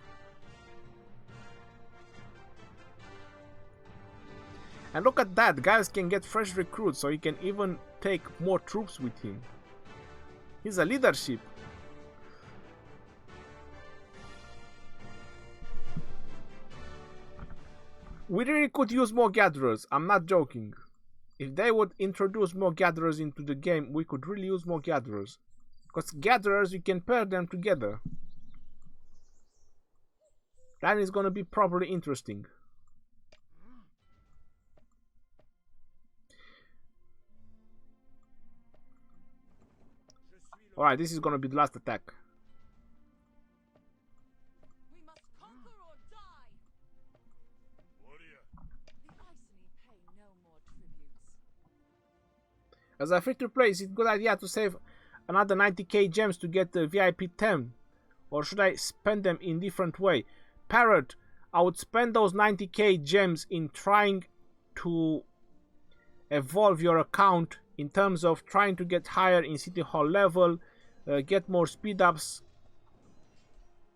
And look at that, guys can get fresh recruits, so he can even take more troops with him. He's a leadership. We really could use more gatherers, I'm not joking. If they would introduce more gatherers into the game, we could really use more gatherers. Because gatherers, you can pair them together. That is gonna be probably interesting. Alright, this is gonna be the last attack. We must conquer or die. The Iceni pay no more tributes. As a free-to-play, is it a good idea to save another 90k gems to get the VIP 10? Or should I spend them in different way? Parrot, I would spend those 90k gems in trying to evolve your account in terms of trying to get higher in City Hall level, get more speed ups,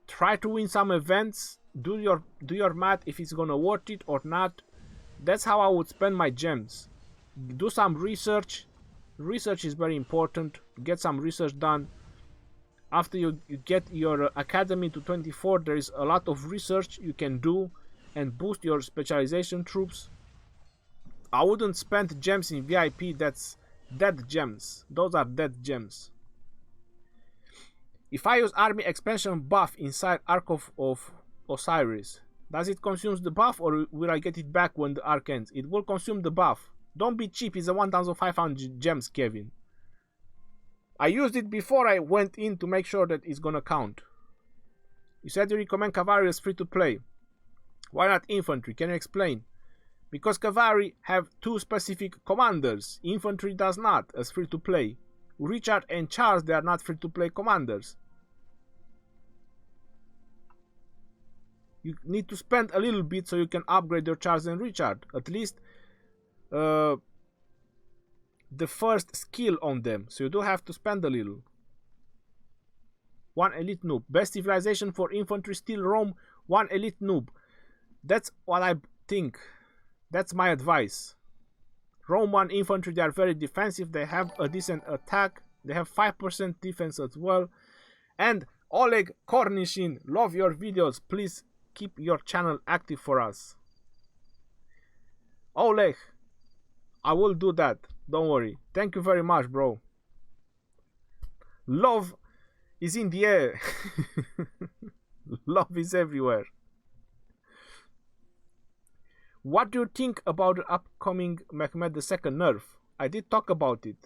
try to win some events, do your math if it's gonna worth it or not. That's how I would spend my gems. Do some research. Research is very important. Get some research done. After you get your academy to 24, there is a lot of research you can do and boost your specialization troops. I wouldn't spend gems in VIP, that's dead gems. Those are dead gems. If I use army expansion buff inside Ark of Osiris, does it consume the buff or will I get it back when the arc ends? It will consume the buff. Don't be cheap, it's a 1500 gems, Kevin. I used it before I went in to make sure that it's gonna count. You said you recommend Cavalry as free to play. Why not Infantry? Can you explain? Because Cavalry have two specific commanders. Infantry does not, as free to play. Richard and Charles, they are not free to play commanders. You need to spend a little bit so you can upgrade your Charles and Richard. At least the first skill on them. So you do have to spend a little. One elite noob. Best civilization for infantry, still Rome. One elite noob. That's what I think. That's my advice. Roman infantry, they are very defensive. They have a decent attack. They have 5% defense as well. And Oleg Kornishin, love your videos. Please keep your channel active for us. Oleg, I will do that. Don't worry. Thank you very much, bro. Love is in the air. Love is everywhere. What do you think about the upcoming Mehmed II nerf? I did talk about it.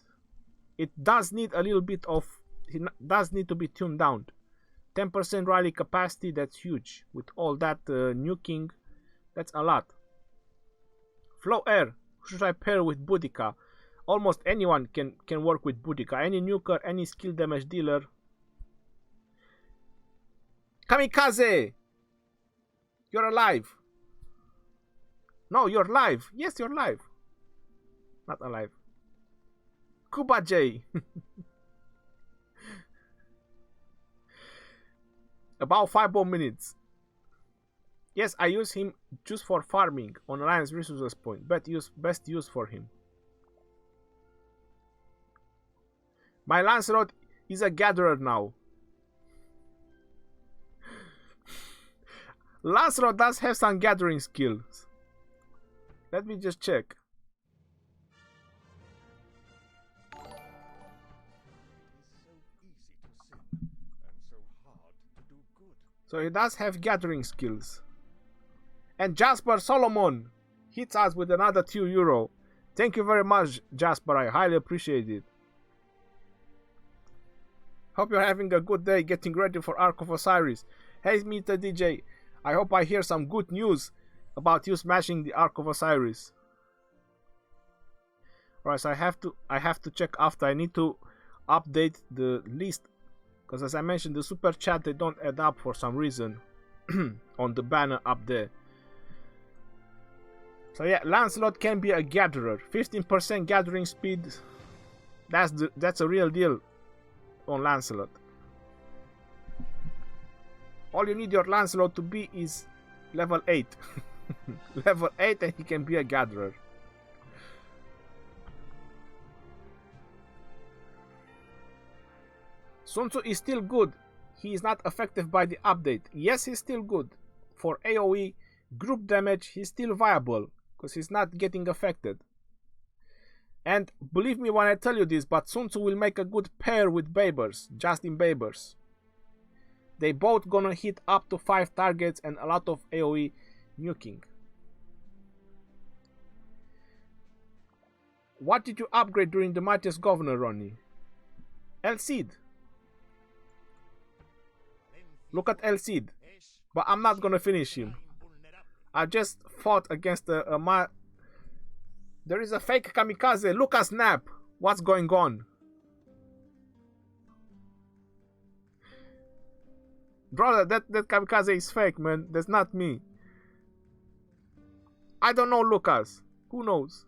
It does need a little bit of... It does need to be tuned down. 10% rally capacity, that's huge. With all that nuking, that's a lot. Flow Air, who should I pair with Boudica? Almost anyone can work with Boudica. Any nuker, any skill damage dealer. Kamikaze! You're alive. No, you're live. Yes, you're live. Not alive. Kuba J. About 5 more minutes. Yes, I use him just for farming on Alliance Resources point. Best use for him. My Lancelot is a gatherer now. Lancelot does have some gathering skills. Let me just check. So he does have gathering skills. And Jasper Solomon hits us with another €2. Thank you very much, Jasper. I highly appreciate it. Hope you're having a good day getting ready for Ark of Osiris. Hey, Mr. DJ. I hope I hear some good news about you smashing the Ark of Osiris. Alright, so I have to check after. I need to update the list. Because as I mentioned, the super chat, they don't add up for some reason on the banner up there. So yeah, Lancelot can be a gatherer. 15% gathering speed. That's a real deal on Lancelot. All you need your Lancelot to be is level 8. Level 8 and he can be a gatherer. Sun Tzu is still good. He is not affected by the update. Yes, he's still good. For AoE group damage, he's still viable because he's not getting affected. And believe me when I tell you this, but Sun Tzu will make a good pair with Babers, Justin Babers. They both gonna hit up to 5 targets and a lot of AoE nuking. What did you upgrade during the Mightiest Governor, Ronnie? El Cid. Look at El Cid. But I'm not gonna finish him. I just fought against there is a fake kamikaze. Lucas Snap. What's going on? Brother, that kamikaze is fake, man. That's not me. I don't know Lucas. Who knows?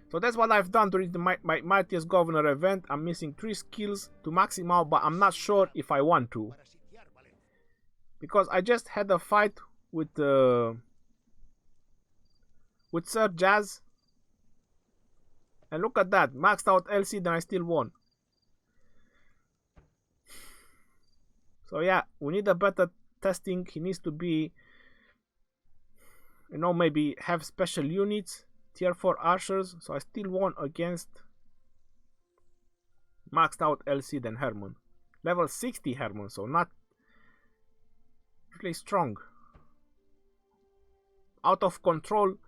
So that's what I've done during the my Mightiest Governor event. I'm missing 3 skills to maximal, but I'm not sure if I want to. Because I just had a fight with Sir Jazz. And look at that. Maxed out LC, then I still won. So yeah, we need a better testing. He needs to be, you know, maybe have special units. Tier 4 archers, so I still won against maxed out LC than Herman. Level 60 Herman, so not really strong. Out of control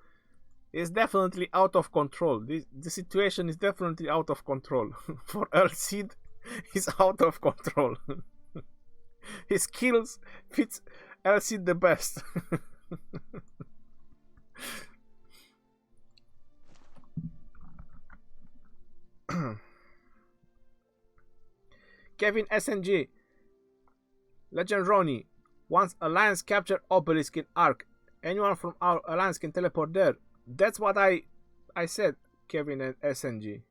is definitely out of control. The situation is definitely out of control. For LC, he's out of control. His skills fits LC the best. Kevin SNG. Legend Ronnie. Once Alliance capture Obelisk in Ark, anyone from our Alliance can teleport there. That's what I said, Kevin and SNG.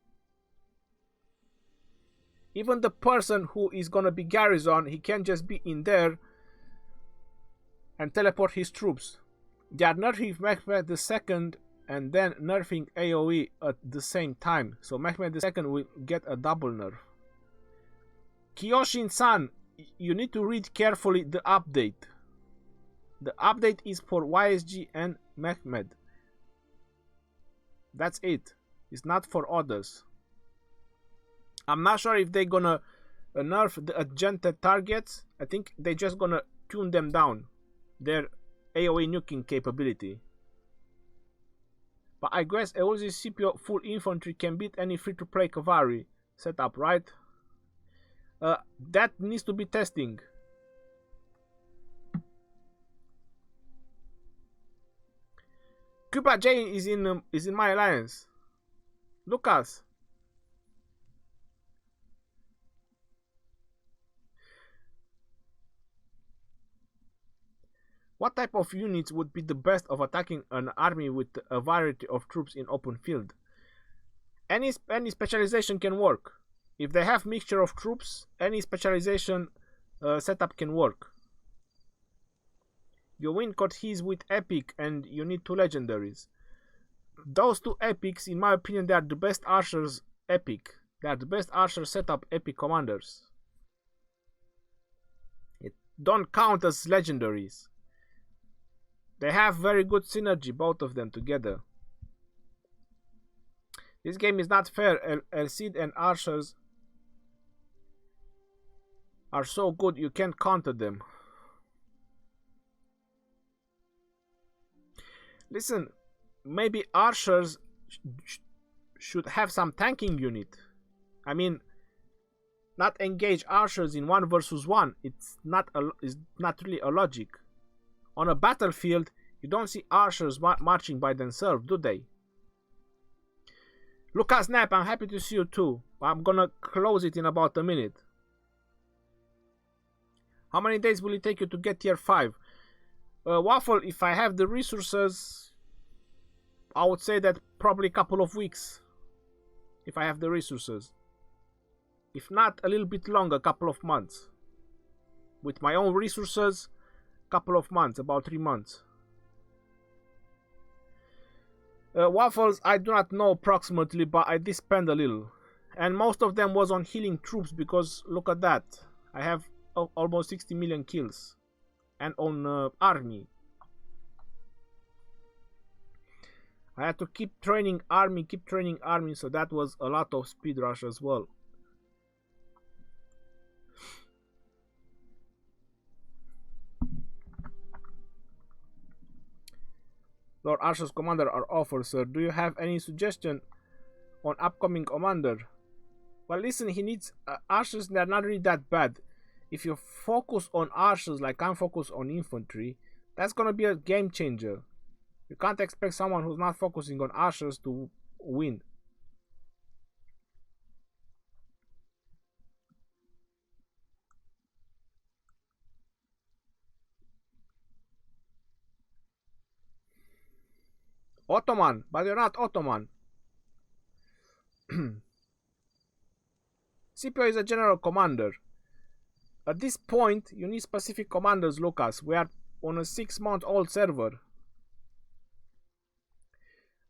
Even the person who is gonna be Garrison, he can just be in there and teleport his troops. They are nerfing Mehmed II and then nerfing AoE at the same time. So Mehmed II will get a double nerf. Kiyoshin-san, you need to read carefully the update. The update is for YSG and Mehmed. That's it. It's not for others. I'm not sure if they're gonna nerf the adjuncted targets. I think they're just gonna tune them down, their AoE nuking capability. But I guess a Uzi Scipio full infantry can beat any free-to-play cavalry setup, right? That needs to be testing. Cuba J is in my alliance. Lucas. What type of units would be the best of attacking an army with a variety of troops in open field? Any specialization can work. If they have mixture of troops, any specialization setup can work. You win he's with epic and you need 2 legendaries. Those 2 epics, in my opinion, they are the best archers epic. They are the best archer setup epic commanders. It don't count as legendaries. They have very good synergy, both of them together. This game is not fair. El Cid and archers are so good you can't counter them. Listen, maybe archers should have some tanking unit. I mean, not engage archers in 1 versus 1. It's not really a logic. On a battlefield, you don't see archers marching by themselves, do they? Lucas Snap, I'm happy to see you too. I'm gonna close it in about a minute. How many days will it take you to get tier 5? Waffle, if I have the resources, I would say that probably a couple of weeks. If I have the resources. If not, a little bit longer, a couple of months. With my own resources, couple of months, about 3 months. Waffles, I do not know approximately, but I did spend a little. And most of them was on healing troops, because look at that. I have almost 60 million kills. And on army. I had to keep training army, so that was a lot of speed rush as well. Lord Archer's commander are offered, sir. Do you have any suggestion on upcoming commander? Well, listen, he needs archers. They're not really that bad. If you focus on archers like I'm focused on infantry, that's gonna be a game changer. You can't expect someone who's not focusing on archers to win. Ottoman, but you're not Ottoman. Scipio is a general commander. At this point, you need specific commanders, Lucas. We are on a 6-month-old server.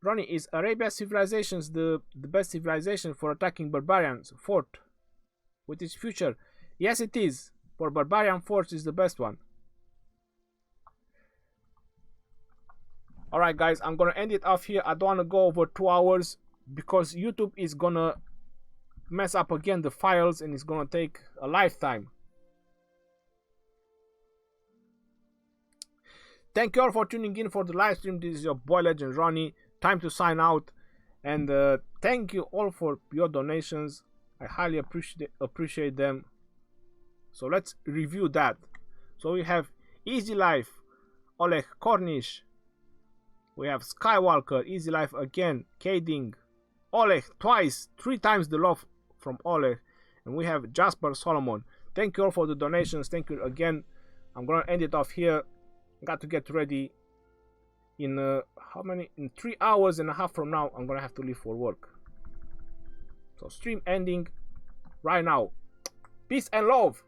Ronnie, is Arabia civilizations the best civilization for attacking barbarians? Fort with its future? Yes, it is. For barbarian, Fort is the best one. Alright guys, I'm gonna end it off here. I don't wanna go over 2 hours because YouTube is gonna mess up again the files and it's gonna take a lifetime. Thank you all for tuning in for the live stream. This is your boy Legend Ronnie. Time to sign out, and thank you all for your donations. I highly appreciate them. So let's review that. So we have Easy Life, Oleg Cornish. We have Skywalker, Easy Life again, Kading, Oleg twice, 3 times the love from Oleg, and we have Jasper Solomon. Thank you all for the donations. Thank you again. I'm gonna end it off here. Got to get ready. In in 3 hours and a half from now, I'm gonna have to leave for work. So stream ending right now. Peace and love.